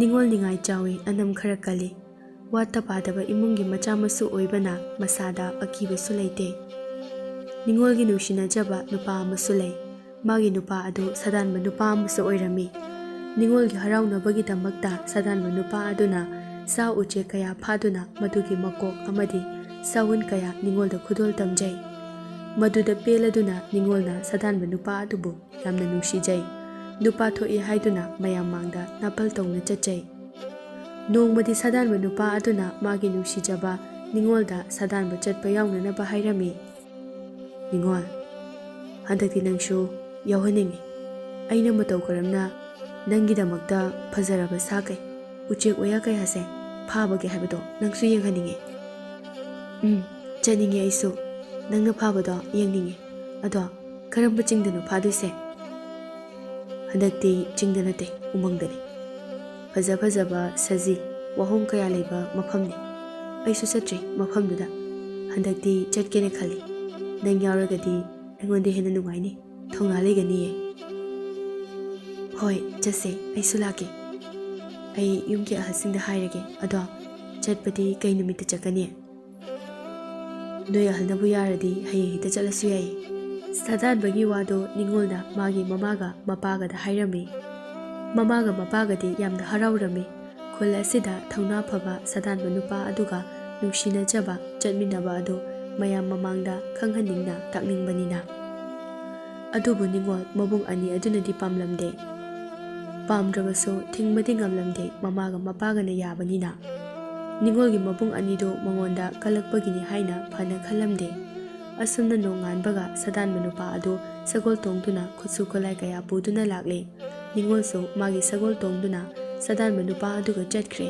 ꯅꯤꯡꯉꯣꯜ ꯅꯤꯡꯉꯥꯏ ꯆꯥꯎꯏ ꯑꯅꯝ ꯈꯔ ꯀꯜꯂꯤ ꯋꯥꯠꯇ ꯄꯥꯗꯕ ꯏꯃꯨꯡꯒꯤ ꯃꯆꯥ ꯃꯁꯨ ꯑꯣꯏꯕꯅ ꯃꯁꯥꯗ ꯑꯀꯤꯕꯁꯨ ꯂꯩꯇꯦ ꯅꯤꯡꯉꯣꯜꯒꯤ ꯅꯨꯡꯁꯤꯅꯖꯕ ꯅꯨꯄꯥ ꯑꯃꯁꯨ ꯂꯩ ꯃꯥꯒꯤ ꯅꯨꯄꯥ ꯑꯗꯨ ꯁꯥꯗꯥꯟꯕ ꯅꯨꯄꯥ ꯑꯃꯁꯨ ꯑꯣꯏꯔꯝꯃꯤ ꯅꯤꯡꯉꯣꯜꯒꯤ ꯍꯔꯥꯎꯅꯕꯒꯤꯗꯃꯛꯇ ꯁꯥꯗꯥꯟꯕ ꯅꯨꯄꯥ ꯑꯗꯨꯅ ꯁꯥ ꯎꯆꯦꯛ ꯀꯌꯥ ꯐꯥꯗꯨꯅ ꯃꯗꯨꯒꯤ ꯃꯀꯣꯛ ꯑꯃꯗꯤ ꯁꯥꯎꯟ ꯀꯌꯥ ꯅꯤꯡꯉꯣꯜꯗ ꯈꯨꯗꯣꯜ ꯇꯝꯖꯩ ꯃꯗꯨꯗ ꯄꯦꯜꯂꯗꯨꯅ ꯅꯤꯡꯉꯣꯜꯅ ꯁꯥꯗꯥꯟꯕ ꯅꯨꯄꯥ ꯑꯗꯨꯕꯨ ꯌꯥꯝꯅ ꯅꯨꯡꯁꯤꯖꯩ ꯅꯨꯄꯥ ꯊꯣꯛꯏ ꯍꯥꯏꯗꯨꯅ ꯃꯌꯥꯝ ꯃꯥꯡꯗ ꯅꯥꯄꯜ ꯇꯧꯅ ꯆꯠꯆꯩ ꯅꯣꯡꯃꯗꯤ ꯁꯥꯗꯥꯟꯕ ꯅꯨꯄꯥ ꯑꯗꯨꯅ ꯃꯥꯒꯤ ꯅꯨꯡꯁꯤꯖꯕ ꯅꯤꯡꯉꯣꯜꯗ ꯁꯥꯗꯥꯟꯕ ꯆꯠꯄ ꯌꯥꯎꯅꯅꯕ ꯍꯥꯏꯔꯝꯃꯤ ꯅꯤꯡꯉꯣꯜ ꯍꯟꯗꯛꯇꯤ ꯅꯪꯁꯨ ꯌꯥꯎꯍꯟꯅꯤꯡꯉꯤ ꯑꯩꯅ ꯃꯇꯧ ꯀꯔꯝꯅ ꯅꯪꯒꯤꯗꯃꯛꯇ ꯐꯖꯔꯕ ꯁꯥ ꯀꯩ ꯎꯆꯦꯛ ꯋꯥꯌꯥ ꯀꯌꯥꯁꯦ ꯐꯥꯕꯒꯦ ꯍꯥꯏꯕꯗꯣ ꯅꯪꯁꯨ ꯌꯦꯡꯍꯟꯅꯤꯡꯉꯤ ꯆꯠꯅꯤꯡꯉꯦ ꯑꯩꯁꯨ ꯅꯪꯅ ꯐꯥꯕꯗꯣ ꯌꯦꯡꯅꯤꯡꯉꯤ ꯑꯗꯣ ꯀꯔꯝꯕ ꯆꯤꯡꯗꯅꯣ ꯐꯥꯗꯣꯏꯁꯦ ꯍꯟꯗꯛꯇꯤ ꯆꯤꯡꯗ ꯅꯠꯇꯦ ꯎꯃꯪꯗꯅꯤ ꯐꯖ ꯐꯖꯕ ꯁꯖꯤ ꯋꯥꯍꯣꯡ ꯀꯌꯥ ꯂꯩꯕ ꯃꯐꯝꯅꯤ ꯑꯩꯁꯨ ꯆꯠꯇ꯭ꯔꯤ ꯃꯐꯝꯗꯨꯗ ꯍꯟꯗꯛꯇꯤ ꯆꯠꯀꯦꯅ ꯈꯜꯂꯤ ꯅꯪ ꯌꯥꯎꯔꯒꯗꯤ ꯑꯩꯉꯣꯟꯗ ꯍꯦꯟꯅ ꯅꯨꯡꯉꯥꯏꯅꯤ ꯊꯧꯅꯥ ꯂꯩꯒꯅꯤꯌꯦ ꯍꯣꯏ ꯆꯠꯁꯦ ꯑꯩꯁꯨ ꯂꯥꯛꯀꯦ ꯑꯩ ꯌꯨꯝꯒꯤ ꯑꯍꯜꯁꯤꯡꯗ ꯍꯥꯏꯔꯒꯦ ꯑꯗꯣ ꯆꯠꯄꯗꯤ ꯀꯩ ꯅꯨꯃꯤꯠꯇ ꯆꯠꯀꯅꯤ ꯅꯣꯏ ꯑꯍꯜꯅꯕꯨ ꯌꯥꯔꯗꯤ ꯍꯌꯦꯡ ꯍꯦꯛꯇ ꯆꯠꯂꯁꯨ ꯌꯥꯏꯌꯦ ꯁꯥꯗꯥꯟꯕꯒꯤ ꯋꯥꯗꯣ ꯅꯤꯡꯉꯣꯜꯅ ꯃꯥꯒꯤ ꯃꯃꯥꯒ ꯃꯄꯥꯒꯗ ꯍꯥꯏꯔꯝꯃꯤ ꯃꯃꯥꯒ ꯃꯄꯥꯒꯗꯤ ꯌꯥꯝꯅ ꯍꯔꯥꯎꯔꯝꯃꯤ ꯈꯨꯜ ꯑꯁꯤꯗ ꯊꯧꯅꯥ ꯐꯕ ꯁꯥꯗꯥꯟꯕ ꯅꯨꯄꯥ ꯑꯗꯨꯒ ꯅꯨꯡꯁꯤꯅꯖꯕ ꯆꯠꯃꯤꯟꯅꯕ ꯑꯗꯨ ꯃꯌꯥꯝ ꯃꯃꯥꯡꯗ ꯈꯪꯍꯟꯅꯤꯡꯅ ꯇꯥꯛꯅꯤꯡꯕꯅꯤꯅ ꯑꯗꯨꯕꯨ ꯅꯤꯡꯉꯣꯜ ꯃꯕꯨꯡ ꯑꯅꯤ ꯑꯗꯨꯅꯗꯤ ꯄꯥꯝꯂꯝꯗꯦ ꯄꯥꯝꯗ꯭ꯔꯕꯁꯨ ꯊꯤꯡꯕꯗꯤ ꯉꯝꯂꯝꯗꯦ ꯃꯃꯥꯒ ꯃꯄꯥꯒꯅ ꯌꯥꯕꯅꯤꯅ ꯅꯤꯡꯉꯣꯜꯒꯤ ꯃꯕꯨꯡ ꯑꯅꯤꯗꯨ ꯃꯉꯣꯟꯗ ꯀꯜꯂꯛꯄꯒꯤꯅꯤ ꯍꯥꯏꯅ ꯐꯅ ꯈꯜꯂꯝꯗꯦ ꯑꯁꯨꯝꯅ ꯅꯣꯡꯉꯥꯟꯕꯒ ꯁꯥꯗꯥꯟꯕ ꯅꯨꯄꯥ ꯑꯗꯨ ꯁꯒꯣꯜ ꯇꯣꯡꯗꯨꯅ ꯈꯨꯠꯁꯨ ꯈꯨꯠꯂꯥꯏ ꯀꯌꯥ ꯄꯨꯗꯨꯅ ꯂꯥꯛꯂꯦ ꯅꯤꯡꯉꯣꯜꯁꯨ ꯃꯥꯒꯤ ꯁꯒꯣꯜ ꯇꯣꯡꯗꯨꯅ ꯁꯥꯗꯥꯟꯕ ꯅꯨꯄꯥ ꯑꯗꯨꯒ ꯆꯠꯈ꯭ꯔꯦ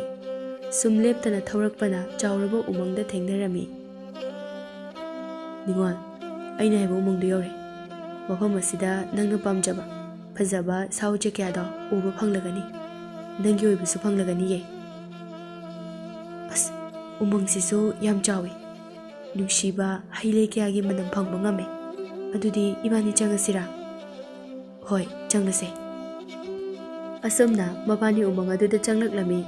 ꯁꯨꯝ ꯂꯦꯞꯇꯅ ꯊꯧꯔꯛꯄꯅ ꯆꯥꯎꯔꯕ ꯎꯃꯪꯗ ꯊꯦꯡꯅꯔꯝꯃꯤ ꯅꯤꯡꯉꯣꯜ ꯑꯩꯅ ꯍꯥꯏꯕ ꯎꯃꯪꯗꯨ ꯌꯧꯔꯦ ꯃꯐꯝ ꯑꯁꯤꯗ ꯅꯪꯅ ꯄꯥꯝꯖꯕ ꯐꯖꯕ ꯁꯥ ꯎꯆꯦꯛ ꯀꯌꯥꯗꯣ ꯎꯕ ꯐꯪꯂꯒꯅꯤ ꯅꯪꯒꯤ ꯑꯣꯏꯕꯁꯨ ꯐꯪꯂꯒꯅꯤꯌꯦ ꯑꯁ ꯎꯃꯪꯁꯤꯁꯨ ꯌꯥꯝ ꯆꯥꯎꯏ ꯅꯨꯡꯁꯤꯕ ꯍꯩꯂꯩ ꯀꯌꯥꯒꯤ ꯃꯅꯝ ꯐꯪꯕ ꯉꯝꯃꯦ ꯑꯗꯨꯗꯤ ꯏꯕꯥꯅꯤ ꯆꯪꯉꯁꯤꯔꯥ ꯍꯣꯏ ꯆꯪꯂꯁꯦ ꯑꯁꯨꯝꯅ ꯃꯕꯥꯅꯤ ꯎꯃꯪ ꯑꯗꯨꯗ ꯆꯪꯂꯛꯂꯝꯃꯤ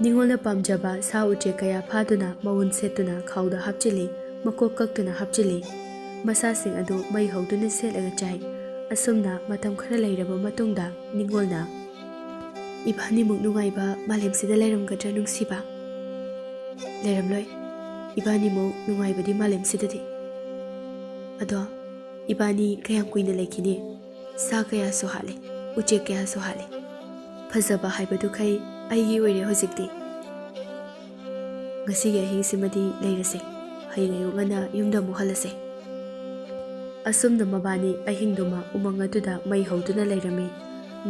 ꯅꯤꯡꯉꯣꯜꯅ ꯄꯥꯝꯖꯕ ꯁꯥ ꯎꯆꯦꯛ ꯀꯌꯥ ꯐꯥꯗꯨꯅ ꯃꯎꯟ ꯁꯦꯠꯇꯨꯅ ꯈꯥꯎꯗ ꯍꯥꯞꯆꯤꯜꯂꯤ ꯃꯀꯣꯛ ꯀꯛꯇꯨꯅ ꯍꯥꯞꯆꯤꯜꯂꯤ ꯃꯁꯥꯁꯤꯡ ꯑꯗꯨ ꯃꯩ ꯍꯧꯗꯨꯅ ꯁꯦꯠꯂꯒ ꯆꯥꯏ ꯑꯁꯨꯝꯅ ꯃꯇꯝ ꯈꯔ ꯂꯩꯔꯕ ꯃꯇꯨꯡꯗ ꯅꯤꯡꯉꯣꯜꯅ ꯏꯕꯥꯅꯤꯃꯨꯛ ꯅꯨꯡꯉꯥꯏꯕ ꯃꯥꯂꯦꯝꯁꯤꯗ ꯂꯩꯔꯝꯒꯗ꯭ꯔꯥ ꯅꯨꯡꯁꯤꯕ ꯂꯩꯔꯝꯂꯣꯏ ꯏꯕꯥꯅꯤꯃꯨꯛ ꯅꯨꯡꯉꯥꯏꯕꯗꯤ ꯃꯥꯂꯦꯝꯁꯤꯗꯗꯤ ꯑꯗꯣ ꯏꯕꯥꯅꯤ ꯀꯌꯥꯝ ꯀꯨꯏꯅ ꯂꯩꯈꯤꯅꯤ ꯁꯥ ꯀꯌꯥꯁꯨ ꯍꯥꯠꯂꯤ ꯎꯆꯦꯛ ꯀꯌꯥꯁꯨ ꯍꯥꯠꯂꯤ ꯐꯖꯕ ꯍꯥꯏꯕꯗꯨꯈꯩ ꯑꯩꯒꯤ ꯑꯣꯏꯔꯦ ꯍꯧꯖꯤꯛꯇꯤ ꯉꯁꯤꯒꯤ ꯑꯍꯤꯡꯁꯤꯃꯗꯤ ꯂꯩꯔꯁꯦ ꯍꯌꯦꯡ ꯑꯌꯨꯛ ꯉꯟꯅ ꯌꯨꯝꯗ ꯑꯃꯨꯛ ꯍꯜꯂꯁꯦ ꯑꯁꯨꯝꯅ ꯃꯕꯥꯅꯤ ꯑꯍꯤꯡꯗꯨꯃ ꯎꯃꯪ ꯑꯗꯨꯗ ꯃꯩ ꯍꯧꯗꯨꯅ ꯂꯩꯔꯝꯃꯤ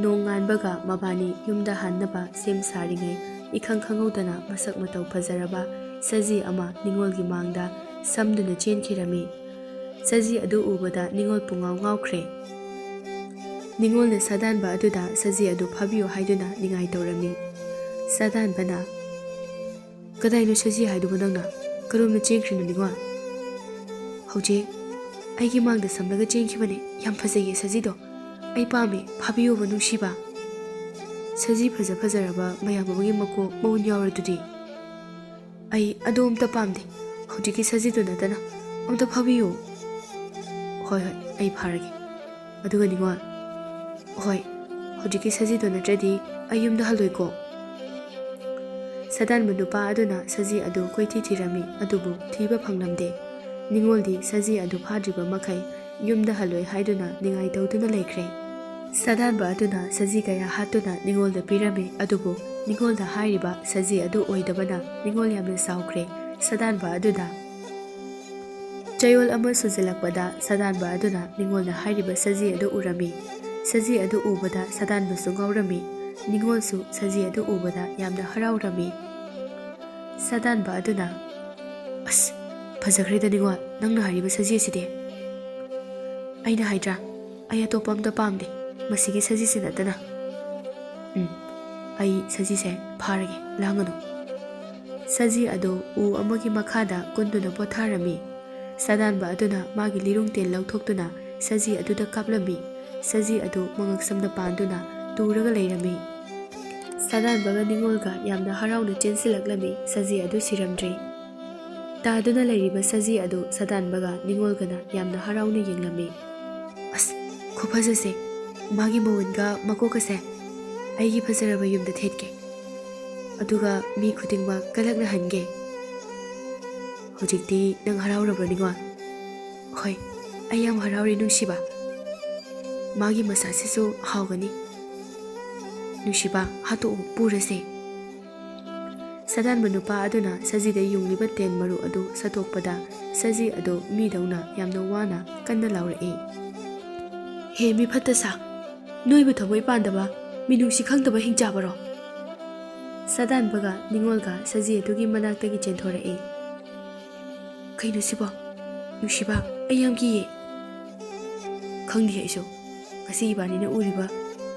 ꯅꯣꯡꯉꯥꯟꯕꯒ ꯃꯕꯥꯅꯤ ꯌꯨꯝꯗ ꯍꯟꯅꯕ ꯁꯦꯝ ꯁꯥꯔꯤꯉꯩ ꯏꯈꯪ ꯈꯪꯍꯧꯗꯅ ꯃꯁꯛ ꯃꯇꯧ ꯐꯖꯔꯕ ꯁꯖꯤ ꯑꯃ ꯅꯤꯡꯉꯣꯜꯒꯤ ꯃꯥꯡꯗ ꯁꯝꯗꯨꯅ ꯆꯦꯟꯈꯤꯔꯝꯃꯤ ꯁꯖꯤ ꯑꯗꯨ ꯎꯕꯗ ꯅꯤꯡꯉꯣꯜ ꯄꯨꯡꯉꯥꯎ ꯉꯥꯎꯈ꯭ꯔꯦ ꯅꯤꯡꯉꯣꯜꯅ ꯁꯥꯗꯥꯟꯕ ꯑꯗꯨꯗ ꯁꯖꯤ ꯑꯗꯨ ꯐꯥꯕꯤꯌꯨ ꯍꯥꯏꯗꯨꯅ ꯅꯤꯡꯉꯥꯏ ꯇꯧꯔꯝꯃꯤ ꯁꯥꯗꯥꯟꯕꯅ ꯀꯗꯥꯏꯅꯣ ꯁꯖꯤ ꯍꯥꯏꯗꯨꯕꯨ ꯅꯪꯅ ꯀꯔꯣꯝꯗ ꯆꯦꯟꯈ꯭ꯔꯤꯅꯣ ꯅꯤꯡꯉꯣꯜ ꯍꯧꯖꯤꯛ ꯑꯩꯒꯤ ꯃꯥꯡꯗ ꯁꯝꯂꯒ ꯆꯦꯟꯈꯤꯕꯅꯦ ꯌꯥꯝ ꯐꯖꯩꯌꯦ ꯁꯖꯤꯗꯣ ꯑꯩ ꯄꯥꯝꯃꯦ ꯐꯥꯕꯤꯌꯨꯕ ꯅꯨꯡꯁꯤꯕ ꯁꯖꯤ ꯐꯖ ꯐꯖꯔꯕ ꯃꯌꯥꯝ ꯑꯃꯒꯤ ꯃꯀꯣꯛ ꯃꯎꯟ ꯌꯥꯎꯔꯗꯨꯗꯤ ꯑꯩ ꯑꯗꯨ ꯑꯝꯇ ꯄꯥꯝꯗꯦ ꯍꯧꯖꯤꯛꯀꯤ ꯁꯖꯤꯗꯨ ꯅꯠꯇꯅ ꯑꯝꯇ ꯐꯥꯕꯤꯌꯨ ꯍꯣꯏ ꯑꯩ ꯐꯥꯔꯒꯦ ꯑꯗꯨꯒ ꯅꯤꯡꯉꯣꯜ ꯍꯣꯏ ꯍꯧꯖꯤꯛꯀꯤ ꯁꯖꯤꯗꯨ ꯅꯠꯇ꯭ꯔꯗꯤ ꯑꯩ ꯌꯨꯝꯗ ꯍꯜꯂꯣꯏꯀꯣ ꯁꯥꯗꯥꯟꯕ ꯅꯨꯄꯥ ꯑꯗꯨꯅ ꯁꯖꯤ ꯑꯗꯨ ꯀꯣꯏꯊꯤ ꯊꯤꯔꯝꯃꯤ ꯑꯗꯨꯕꯨ ꯊꯤꯕ ꯐꯪꯂꯝꯗꯦ ꯅꯤꯡꯉꯣꯜꯗꯤ ꯁꯖꯤ ꯑꯗꯨ ꯐꯥꯗ꯭ꯔꯤꯕ ꯃꯈꯩ ꯌꯨꯝꯗ ꯍꯜꯂꯣꯏ ꯍꯥꯏꯗꯨꯅ ꯅꯤꯡꯉꯥꯏ ꯇꯧꯗꯨꯅ ꯂꯩꯈ꯭ꯔꯦ ꯁꯥꯗꯥꯟꯕ ꯑꯗꯨꯅ ꯁꯖꯤ ꯀꯌꯥ ꯍꯥꯠꯇꯨꯅ ꯅꯤꯡꯉꯣꯜꯗ ꯄꯤꯔꯝꯃꯤ ꯑꯗꯨꯕꯨ ꯅꯤꯡꯉꯣꯜꯗ ꯍꯥꯏꯔꯤꯕ ꯁꯖꯤ ꯑꯗꯨ ꯑꯣꯏꯗꯕꯅ ꯅꯤꯡꯉꯣꯜ ꯌꯥꯝꯅ ꯁꯥꯎꯈ꯭ꯔꯦ ꯁꯥꯗꯥꯟꯕ ꯑꯗꯨꯗ ꯆꯌꯣꯜ ꯑꯃ ꯁꯨꯖꯤꯜꯂꯛꯄꯗ ꯁꯥꯗꯥꯟꯕ ꯑꯗꯨꯅ ꯅꯤꯡꯉꯣꯜꯅ ꯍꯥꯏꯔꯤꯕ ꯁꯖꯤ ꯑꯗꯨ ꯎꯔꯝꯃꯤ ꯁꯖꯤ ꯑꯗꯨ ꯎꯕꯗ ꯁꯥꯗꯥꯟꯕꯁꯨ ꯉꯥꯎꯔꯝꯃꯤ ꯅꯤꯡꯉꯣꯜꯁꯨ ꯁꯖꯤ ꯑꯗꯨ ꯎꯕꯗ ꯌꯥꯝꯅ ꯍꯔꯥꯎꯔꯝꯃꯤ ꯁꯥꯗꯥꯟꯕ ꯑꯗꯨꯅ ꯑꯁ ꯐꯖꯈ꯭ꯔꯦꯗ ꯅꯤꯡꯉꯣꯜ ꯅꯪꯅ ꯍꯥꯏꯔꯤꯕ ꯁꯖꯤ ꯑꯁꯤꯗꯤ ꯑꯩꯅ ꯍꯥꯏꯗ꯭ꯔꯥ ꯑꯩ ꯑꯇꯣꯞꯄ ꯑꯝꯇ ꯄꯥꯝꯗꯦ ꯃꯁꯤꯒꯤ ꯁꯖꯤꯁꯤ ꯅꯠꯇꯅ ꯑꯩ ꯁꯖꯤꯁꯦ ꯐꯥꯔꯒꯦ ꯂꯥꯡꯒꯅꯨ ꯁꯖꯤ ꯑꯗꯨ ꯎ ꯑꯃꯒꯤ ꯃꯈꯥꯗ ꯀꯨꯟꯗꯨꯅ ꯄꯣꯊꯥꯔꯝꯃꯤ ꯁꯥꯗꯥꯟꯕ ꯑꯗꯨꯅ ꯃꯥꯒꯤ ꯂꯤꯔꯨꯡꯇꯦꯜ ꯂꯧꯊꯣꯛꯇꯨꯅ ꯁꯖꯤ ꯑꯗꯨꯗ ꯀꯥꯞꯂꯝꯃꯤ ꯁꯖꯤ ꯑꯗꯨ ꯃꯉꯛ ꯁꯝꯗ ꯄꯥꯟꯗꯨꯅ ꯇꯨꯔꯒ ꯂꯩꯔꯝꯃꯤ ꯁꯥꯗꯥꯟꯕꯒ ꯅꯤꯡꯉꯣꯜꯒ ꯌꯥꯝꯅ ꯍꯔꯥꯎꯅ ꯆꯦꯟꯁꯤꯜꯂꯛꯂꯝꯃꯤ ꯁꯖꯤ ꯑꯗꯨ ꯁꯤꯔꯝꯗ꯭ꯔꯤ꯫ ꯇꯥꯗꯨꯅ ꯂꯩꯔꯤꯕ ꯁꯖꯤ ꯑꯗꯨ ꯁꯥꯗꯥꯟꯕꯒ ꯅꯤꯡꯉꯣꯜꯒꯅ ꯌꯥꯝꯅ ꯍꯔꯥꯎꯅ ꯌꯦꯡꯂꯝꯃꯤ꯫ ꯑꯁ ꯈꯨꯐꯖꯁꯦ, ꯃꯥꯒꯤ ꯃꯋꯨꯟꯒ ꯃꯀꯣꯛꯀꯁꯦ ꯑꯩꯒꯤ ꯐꯖꯔꯕ ꯌꯨꯝꯗ ꯊꯦꯠꯀꯦ, ꯑꯗꯨꯒ ꯃꯤ ꯈꯨꯗꯤꯡꯃꯛ ꯀꯂꯛꯅꯍꯟꯒꯦ꯫ ꯍꯧꯖꯤꯛꯇꯤ ꯅꯪ ꯍꯔꯥꯎꯔꯕ꯭ꯔ ꯅꯤꯡꯉꯣꯜ? ꯍꯣꯏ, ꯑꯩ ꯌꯥꯝ ꯍꯔꯥꯎꯔꯦ ꯅꯨꯡꯁꯤꯕ꯫ ꯃꯥꯒꯤ ꯃꯁꯥꯁꯤꯁꯨ ꯍꯥꯎꯒꯅꯤ꯫ ꯅꯨꯡꯁꯤꯕ, ꯍꯥꯠꯇꯣꯛꯎ ꯄꯨꯔꯁꯦ꯫ ꯁꯥꯗꯥꯟꯕ ꯅꯨꯄꯥ ꯑꯗꯨꯅ ꯁꯖꯤꯗ ꯌꯨꯡꯂꯤꯕ ꯇꯦꯟ ꯃꯔꯨ ꯑꯗꯨ ꯁꯠꯇꯣꯛꯄꯗ ꯁꯖꯤ ꯑꯗꯨ ꯃꯤꯗꯧꯅ ꯌꯥꯝꯅ ꯋꯥꯅ ꯀꯟꯅ ꯂꯥꯎꯔꯛꯏ꯫ ꯍꯦ ꯃꯤ ꯐꯠꯇ ꯁꯥ, ꯅꯣꯏꯕꯨ ꯊꯃꯣꯏ ꯄꯥꯟꯗꯕ, ꯃꯤꯅꯨꯡꯁꯤ ꯈꯪꯗꯕ ꯍꯤꯡꯆꯥꯕꯔꯣ? ꯁꯥꯗꯥꯟꯕꯒ ꯅꯤꯡꯉꯣꯜꯒ ꯁꯖꯤ ꯑꯗꯨꯒꯤ ꯃꯅꯥꯛꯇꯒꯤ ꯆꯦꯟꯊꯣꯔꯛꯏ꯫ ꯀꯩꯅꯣ ꯁꯤꯕꯣ? ꯅꯨꯡꯁꯤꯕ, ꯑꯩ ꯌꯥꯝ ꯀꯤꯌꯦ꯫ ꯈꯪꯗꯦ ꯑꯩꯁꯨ, ꯉꯁꯤ ꯏꯕꯥꯅꯤꯅ ꯎꯔꯤꯕ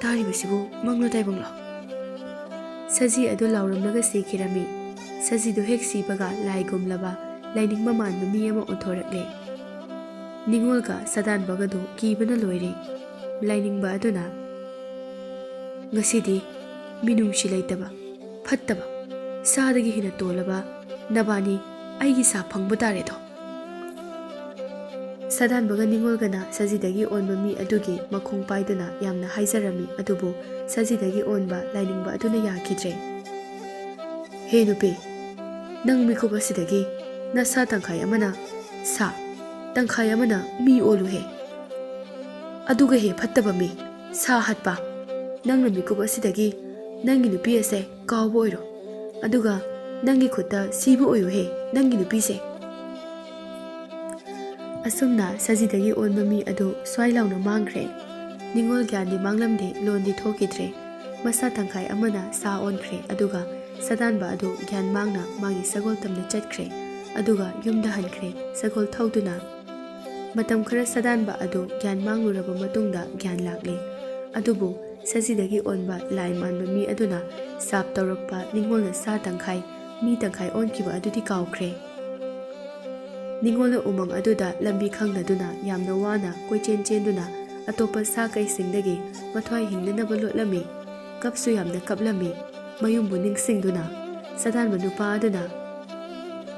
ꯇꯥꯔꯤꯕꯁꯤꯕꯨ ꯃꯪꯂꯣ ꯇꯥꯏꯕꯪꯂꯣ? ꯁꯖꯤ ꯑꯗꯨ ꯂꯥꯎꯔꯝꯂꯒ ꯁꯤꯈꯤꯔꯝꯃꯤ꯫ ꯁꯖꯤꯗꯨ ꯍꯦꯛ ꯁꯤꯕꯒ ꯂꯥꯏꯒꯨꯝꯂꯕ ꯂꯥꯏꯅꯤꯡꯕ ꯃꯥꯟꯕ ꯃꯤ ꯑꯃ ꯑꯣꯟꯊꯣꯔꯛꯂꯦ꯫ ꯅꯤꯡꯉꯣꯜꯒ ꯁꯥꯗꯥꯟꯕꯒꯗꯨ ꯀꯤꯕꯅ ꯂꯣꯏꯔꯦ꯫ ꯂꯥꯏꯅꯤꯡꯕ ꯑꯗꯨꯅ, ꯉꯁꯤꯗꯤ ꯃꯤꯅꯨꯡꯁꯤ ꯂꯩꯇꯕ, ꯐꯠꯇꯕ, ꯁꯥꯗꯒꯤ ꯍꯦꯟꯅ ꯇꯣꯜꯂꯕ ꯅꯕꯥꯅꯤ ꯑꯩꯒꯤ ꯁꯥ ꯐꯪꯕ ꯇꯥꯔꯦꯗꯣ꯫ ꯁꯥꯗꯥꯟꯕꯒ ꯅꯤꯡꯉꯣꯜꯒꯅ ꯁꯖꯤꯗꯒꯤ ꯑꯣꯟꯕ ꯃꯤ ꯑꯗꯨꯒꯤ ꯃꯈꯣꯡ ꯄꯥꯏꯗꯨꯅ ꯌꯥꯝꯅ ꯍꯥꯏꯖꯔꯝꯃꯤ, ꯑꯗꯨꯕꯨ ꯁꯖꯤꯗꯒꯤ ꯑꯣꯟꯕ ꯂꯥꯏꯅꯤꯡꯕ ꯑꯗꯨꯅ ꯌꯥꯈꯤꯗ꯭ꯔꯦ꯫ ꯍꯦ ꯅꯨꯄꯤ, ꯅꯪ ꯃꯤꯀꯨꯞ ꯑꯁꯤꯗꯒꯤ ꯅꯁꯥ ꯇꯪꯈꯥꯏ ꯑꯃꯅ ꯁꯥ, ꯇꯪꯈꯥꯏ ꯑꯃꯅ ꯃꯤ ꯑꯣꯜꯂꯨꯍꯦ꯫ ꯑꯗꯨꯒ ꯍꯦ ꯐꯠꯇꯕ ꯃꯤ, ꯁꯥ ꯍꯥꯠꯄ, ꯅꯪꯅ ꯃꯤꯀꯨꯞ ꯑꯁꯤꯗꯒꯤ ꯅꯪꯒꯤ ꯅꯨꯄꯤ ꯑꯁꯦ ꯀꯥꯎꯕ ꯑꯣꯏꯔꯣ, ꯑꯗꯨꯒ ꯅꯪꯒꯤ ꯈꯨꯠꯇ ꯁꯤꯕ ꯑꯣꯏꯌꯨꯍꯦ ꯅꯪꯒꯤ ꯅꯨꯄꯤꯁꯦ꯫ ꯑꯁꯨꯝꯅ ꯁꯖꯤꯗꯒꯤ ꯑꯣꯟꯕ ꯃꯤ ꯑꯗꯨ ꯁ꯭ꯋꯥꯏ ꯂꯥꯎꯅ ꯃꯥꯡꯈ꯭ꯔꯦ꯫ ꯅꯤꯡꯉꯣꯜ ꯒ꯭ꯌꯥꯟꯗꯤ ꯃꯥꯡꯂꯝꯗꯦ, ꯂꯣꯟꯗꯤ ꯊꯣꯛꯈꯤꯗ꯭ꯔꯦ꯫ ꯃꯁꯥ ꯇꯪꯈꯥꯏ ꯑꯃꯅ ꯁꯥ ꯑꯣꯟꯈ꯭ꯔꯦ, ꯑꯗꯨꯒ ꯁꯥꯗꯥꯟꯕ ꯑꯗꯨ ꯒ꯭ꯌꯥꯟ ꯃꯥꯡꯅ ꯃꯥꯒꯤ ꯁꯒꯣꯜ ꯇꯝꯅ ꯆꯠꯈ꯭ꯔꯦ, ꯑꯗꯨꯒ ꯌꯨꯝꯗ ꯍꯟꯈ꯭ꯔꯦ ꯁꯒꯣꯜ ꯊꯧꯗꯨꯅ꯫ ꯃꯇꯝ ꯈꯔ ꯁꯥꯗꯥꯟꯕ ꯑꯗꯨ ꯒ꯭ꯌꯥꯟ ꯃꯥꯡꯂꯨꯔꯕ ꯃꯇꯨꯡꯗ ꯒ꯭ꯌꯥꯟ ꯂꯥꯛꯂꯦ꯫ ꯑꯗꯨꯕꯨ ꯁꯖꯤꯗꯒꯤ ꯑꯣꯟꯕ ꯂꯥꯏ ꯃꯥꯟꯕ ꯃꯤ ꯑꯗꯨꯅ ꯁꯥꯞ ꯇꯧꯔꯛꯄ ꯅꯤꯡꯉꯣꯜꯅ ꯁꯥ ꯇꯪꯈꯥꯏ, ꯃꯤ ꯇꯪꯈꯥꯏ ꯑꯣꯟꯈꯤꯕ ꯑꯗꯨꯗꯤ ꯀꯥꯎꯈ꯭ꯔꯦ꯫ ꯅꯤꯡꯉꯣꯜꯅ ꯎꯃꯪ ꯑꯗꯨꯗ ꯂꯝꯕꯤ ꯈꯪꯗꯗꯨꯅ ꯌꯥꯝꯅ ꯋꯥꯅ ꯀꯣꯏꯆꯦꯟ ꯆꯦꯟꯗꯨꯅ ꯑꯇꯣꯞꯄ ꯁꯥ ꯀꯩꯁꯤꯡꯗꯒꯤ ꯃꯊ꯭ꯋꯥꯏ ꯍꯤꯡꯅꯅꯕ ꯂꯣꯠꯂꯝꯃꯤ꯫ ꯀꯞꯁꯨ ꯌꯥꯝꯅ ꯀꯞꯂꯝꯃꯤ, ꯃꯌꯨꯝꯕꯨ ꯅꯤꯡꯁꯤꯡꯗꯨꯅ꯫ ꯁꯥꯗꯥꯟꯕ ꯅꯨꯄꯥ ꯑꯗꯨꯅ,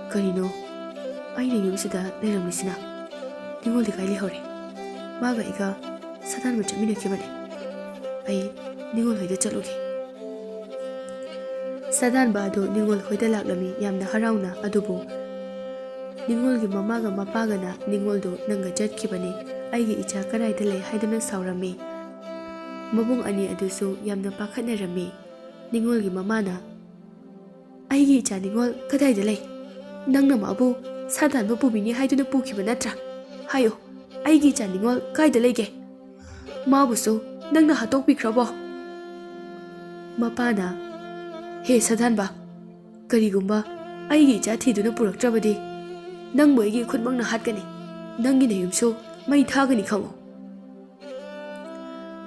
ꯀꯔꯤꯅꯣ ꯑꯩꯅ ꯌꯨꯝꯁꯤꯗ ꯂꯩꯔꯝꯂꯤꯁꯤꯅ? ꯅꯤꯡꯉꯣꯜꯗꯤ ꯀꯥꯏ ꯂꯩꯍꯧꯔꯦ? ꯃꯥꯒ ꯑꯩꯒ ꯁꯥꯗꯥꯟꯕ ꯆꯠꯃꯤꯟꯅꯈꯤꯕꯅꯦ꯫ ꯑꯩ ꯅꯤꯡꯉꯣꯜ ꯍꯣꯏꯗ ꯆꯠꯂꯨꯒꯦ꯫ ꯁꯥꯗꯥꯟꯕ ꯑꯗꯨ ꯅꯤꯡꯉꯣꯜ ꯍꯣꯏꯗ ꯂꯥꯛꯂꯝꯃꯤ ꯌꯥꯝꯅ ꯍꯔꯥꯎꯅ, ꯑꯗꯨꯕꯨ ꯅꯤꯡꯉꯣꯜꯒꯤ ꯃꯃꯥꯒ ꯃꯄꯥꯒꯅ ꯅꯤꯡꯉꯣꯜꯗꯨ ꯅꯪꯒ ꯆꯠꯈꯤꯕꯅꯤ, ꯑꯩꯒꯤ ꯏꯆꯥ ꯀꯗꯥꯏꯗ ꯂꯩ ꯍꯥꯏꯗꯨꯅ ꯁꯥꯎꯔꯝꯃꯤ꯫ ꯃꯕꯨꯡ ꯑꯅꯤ ꯑꯗꯨꯁꯨ ꯌꯥꯝꯅ ꯄꯥꯈꯠꯅꯔꯝꯃꯤ꯫ ꯅꯤꯡꯉꯣꯜꯒꯤ ꯃꯃꯥꯅ, ꯑꯩꯒꯤ ꯏꯆꯥ ꯅꯤꯡꯉꯣꯜ ꯀꯗꯥꯏꯗ ꯂꯩ? ꯅꯪꯅ ꯃꯥꯕꯨ ꯁꯥꯗꯥꯟꯕ ꯄꯨꯕꯤꯅꯤ ꯍꯥꯏꯗꯨꯅ ꯄꯨꯈꯤꯕ ꯅꯠꯇ꯭ꯔꯥ? ꯍꯥꯏꯌꯣ, ꯑꯩꯒꯤ ꯏꯆꯥ ꯅꯤꯡꯉꯣꯜ ꯀꯥꯏꯗ ꯂꯩꯒꯦ? ꯃꯥꯕꯨꯁꯨ ꯅꯪꯅ ꯍꯥꯠꯇꯣꯛꯄꯤꯈ꯭ꯔꯕꯣ? ꯃꯄꯥꯅ, ꯍꯦ ꯁꯥꯗꯥꯟꯕ, ꯀꯔꯤꯒꯨꯝꯕ ꯑꯩꯒꯤ ꯏꯆꯥ ꯊꯤꯗꯨꯅ ꯄꯨꯔꯛꯇ꯭ꯔꯕꯗꯤ ꯅꯪꯕꯨ ꯑꯩꯒꯤ ꯈꯨꯠꯃꯛꯅ ꯍꯥꯠꯀꯅꯤ, ꯅꯪꯒꯤ ꯅꯌꯨꯝꯁꯨ ꯃꯩ ꯊꯥꯒꯅꯤ ꯈꯪꯉꯨ꯫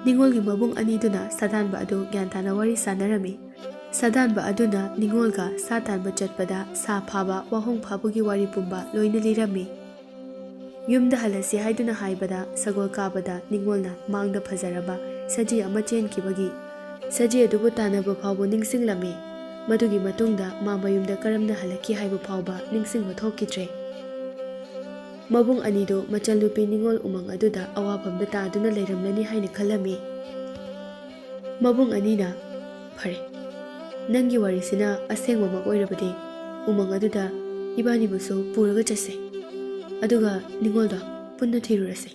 ꯅꯤꯡꯉꯣꯜꯒꯤ ꯃꯕꯨꯡ ꯑꯅꯤꯗꯨꯅ ꯁꯥꯗꯥꯟꯕ ꯑꯗꯨ ꯒ꯭ꯌꯥꯟ ꯇꯥꯅ ꯋꯥꯔꯤ ꯁꯥꯅꯔꯝꯃꯤ꯫ ꯁꯥꯗꯥꯟꯕ ꯑꯗꯨꯅ ꯅꯤꯡꯉꯣꯜꯒ ꯁꯥ ꯇꯥꯟꯕ ꯆꯠꯄꯗ ꯁꯥ ꯐꯥꯕ, ꯋꯥꯍꯣꯡ ꯐꯥꯕꯒꯤ ꯋꯥꯔꯤ ꯄꯨꯝꯕ ꯂꯣꯏꯅ ꯂꯤꯔꯝꯃꯤ꯫ ꯌꯨꯝꯗ ꯍꯜꯂꯁꯤ ꯍꯥꯏꯗꯨꯅ ꯍꯥꯏꯕꯗ ꯁꯒꯣꯜ ꯀꯥꯕꯗ ꯅꯤꯡꯉꯣꯜꯅ ꯃꯥꯡꯗ ꯐꯖꯔꯕ ꯁꯖꯤ ꯑꯃ ꯆꯦꯟꯈꯤꯕꯒꯤ ꯁꯖꯤ ꯑꯗꯨꯕꯨ ꯇꯥꯟꯅꯕ ꯐꯥꯎꯕ ꯅꯤꯡꯁꯤꯡꯂꯝꯃꯤ꯫ ꯃꯗꯨꯒꯤ ꯃꯇꯨꯡꯗ ꯃꯥ ꯃꯌꯨꯝꯗ ꯀꯔꯝꯅ ꯍꯜꯂꯛꯈꯤ ꯍꯥꯏꯕ ꯐꯥꯎꯕ ꯅꯤꯡꯁꯤꯡꯕ ꯊꯣꯛꯈꯤꯗ꯭ꯔꯦ꯫ ꯃꯕꯨꯡ ꯑꯅꯤꯗꯨ ꯃꯆꯜꯅꯨꯄꯤ ꯅꯤꯡꯉꯣꯜ ꯎꯃꯪ ꯑꯗꯨꯗ ꯑꯋꯥꯐꯝꯗ ꯇꯥꯗꯨꯅ ꯂꯩꯔꯝꯂꯅꯤ ꯍꯥꯏꯅ ꯈꯜꯂꯝꯃꯤ꯫ ꯃꯕꯨꯡ ꯑꯅꯤꯅ, ꯐꯔꯦ, ꯅꯪꯒꯤ ꯋꯥꯔꯤꯁꯤꯅ ꯑꯁꯦꯡꯕꯃꯛ ꯑꯣꯏꯔꯕꯗꯤ ꯎꯃꯪ ꯑꯗꯨꯗ ꯏꯕꯥꯅꯤꯕꯨꯁꯨ ꯄꯨꯔꯒ ꯆꯠꯁꯦ, ꯑꯗꯨꯒ ꯅꯤꯡꯉꯣꯜꯗꯣ ꯄꯨꯟꯅ ꯊꯤꯔꯨꯔꯁꯦ꯫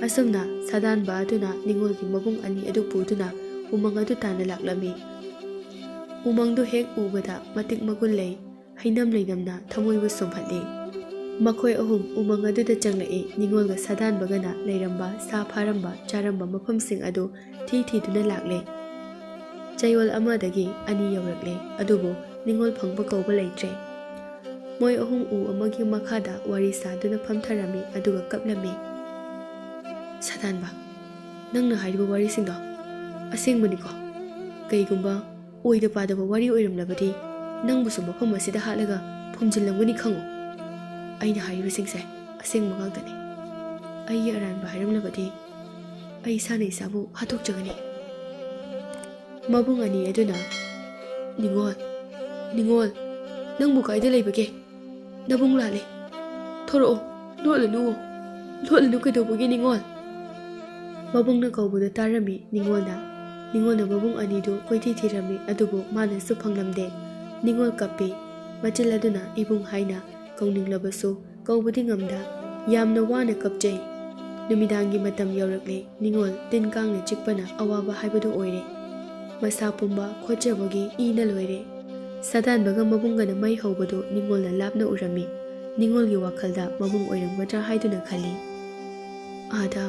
ꯑꯁꯨꯝꯅ ꯁꯥꯗꯥꯟꯕ ꯑꯗꯨꯅ ꯅꯤꯡꯉꯣꯜꯒꯤ ꯃꯕꯨꯡ ꯑꯅꯤ ꯑꯗꯨ ꯄꯨꯗꯨꯅ ꯎꯃꯪ ꯑꯗꯨ ꯇꯥꯟꯅ ꯂꯥꯛꯂꯝꯃꯤ꯫ ꯎꯃꯪꯗꯨ ꯍꯦꯛ ꯎꯕꯗ ꯃꯇꯤꯛ ꯃꯒꯨꯟ ꯂꯩ, ꯍꯩꯅꯝ ꯂꯩꯅꯝꯅ ꯊꯃꯣꯏꯕꯨ ꯁꯨꯝꯍꯠꯂꯤ꯫ ꯃꯈꯣꯏ ꯑꯍꯨꯝ ꯎꯃꯪ ꯑꯗꯨꯗ ꯆꯪꯂꯛꯏ꯫ ꯅꯤꯡꯉꯣꯜꯒ ꯁꯥꯗꯥꯟꯕꯒꯅ ꯂꯩꯔꯝꯕ, ꯁꯥ ꯐꯥꯔꯝꯕ, ꯆꯥꯔꯝꯕ ꯃꯐꯝꯁꯤꯡ ꯑꯗꯨ ꯊꯤꯗꯨꯅ ꯂꯥꯛꯂꯦ꯫ ꯆꯌꯣꯜ ꯑꯃꯗꯒꯤ ꯑꯅꯤ ꯌꯧꯔꯛꯂꯦ, ꯑꯗꯨꯕꯨ ꯅꯤꯡꯉꯣꯜ ꯐꯪꯕ ꯀꯧꯕ ꯂꯩꯇ꯭ꯔꯦ꯫ ꯃꯣꯏ ꯑꯍꯨꯝ ꯎ ꯑꯃꯒꯤ ꯃꯈꯥꯗ ꯋꯥꯔꯤ ꯁꯥꯗꯨꯅ ꯐꯝꯊꯔꯝꯃꯤ, ꯑꯗꯨꯒ ꯀꯞꯂꯝꯃꯤ꯫ ꯁꯥꯗꯥꯟꯕ, ꯅꯪꯅ ꯍꯥꯏꯔꯤꯕ ꯋꯥꯔꯤꯁꯤꯡꯗꯣ ꯑꯁꯦꯡꯕꯅꯤꯀꯣ? ꯀꯩꯒꯨꯝꯕ ꯑꯣꯏꯗ ꯄꯥꯗꯕ ꯋꯥꯔꯤ ꯑꯣꯏꯔꯝꯂꯕꯗꯤ ꯅꯪꯕꯨꯁꯨ ꯃꯐꯝ ꯑꯁꯤꯗ ꯍꯥꯠꯂꯒ ꯐꯨꯝꯖꯤꯜꯂꯝꯒꯅꯤ ꯈꯪꯉꯨ꯫ ꯑꯩꯅ ꯍꯥꯏꯔꯤꯕꯁꯤꯡꯁꯦ ꯑꯁꯦꯡꯕ ꯉꯥꯛꯇꯅꯤ꯫ ꯑꯩꯒꯤ ꯑꯔꯥꯟꯕ ꯍꯥꯏꯔꯝꯂꯕꯗꯤ ꯑꯩ ꯏꯁꯥꯅ ꯏꯁꯥꯕꯨ ꯍꯥꯠꯇꯣꯛꯆꯒꯅꯤ꯫ ꯃꯕꯨꯡ ꯑꯅꯤ ꯑꯗꯨꯅ, ꯅꯤꯡꯉꯣꯜ, ꯅꯤꯡꯉꯣꯜ, ꯅꯪꯕꯨ ꯀꯥꯏꯗ ꯂꯩꯕꯒꯦ? ꯅꯕꯨꯡ ꯂꯥꯜꯂꯦ. ꯊꯣꯔꯛꯑꯣ, ꯂꯣꯠꯂꯅꯨ ꯀꯩꯗꯧꯕꯒꯤ ꯅꯤꯡꯉꯣꯜ? ꯃꯕꯨꯡꯅ ꯀꯧꯕꯗꯨ ꯇꯥꯔꯝꯃꯤ ꯅꯤꯡꯉꯣꯜꯅ ꯃꯕꯨꯡ ꯑꯅꯤꯗꯨ ꯀꯣꯏꯊꯤ ꯊꯤꯔꯝꯃꯤ ꯑꯗꯨꯕꯨ ꯃꯥꯅꯁꯨ ꯐꯪꯂꯝꯗꯦ꯫ ꯅꯤꯡꯉꯣꯜ ꯀꯞꯄꯤ, ꯃꯆꯤꯜ ꯑꯗꯨꯅ ꯏꯕꯨꯡ ꯍꯥꯏꯅ ꯀꯧꯅꯤꯡꯂꯕꯁꯨ ꯀꯧꯕꯗꯤ ꯉꯝꯗ ꯌꯥꯝꯅ ꯋꯥꯅ ꯀꯞꯆꯩ꯫ ꯅꯨꯃꯤꯗꯥꯡꯒꯤ ꯃꯇꯝ ꯌꯧꯔꯛꯂꯦ꯫ ꯅꯤꯡꯉꯣꯜ ꯇꯤꯟ ꯀꯥꯡꯅ ꯆꯤꯛꯄꯅ ꯑꯋꯥꯕ ꯍꯥꯏꯕꯗꯨ ꯑꯣꯏꯔꯦ꯫ ꯃꯁꯥ ꯄꯨꯝꯕ ꯈꯣꯠꯆꯕꯒꯤ ꯏꯅ ꯂꯣꯏꯔꯦ꯫ ꯁꯥꯗꯥꯟꯕꯒ ꯃꯕꯨꯡꯒꯅ ꯃꯩ ꯍꯧꯕꯗꯨ ꯅꯤꯡꯉꯣꯜꯅ ꯂꯥꯞꯅ ꯎꯔꯝꯃꯤ꯫ ꯅꯤꯡꯉꯣꯜꯒꯤ ꯋꯥꯈꯜꯗ ꯃꯕꯨꯡ ꯑꯣꯏꯔꯝꯒꯗ꯭ꯔꯥ ꯍꯥꯏꯗꯨꯅ ꯈꯜꯂꯤ꯫ ꯑꯥꯗ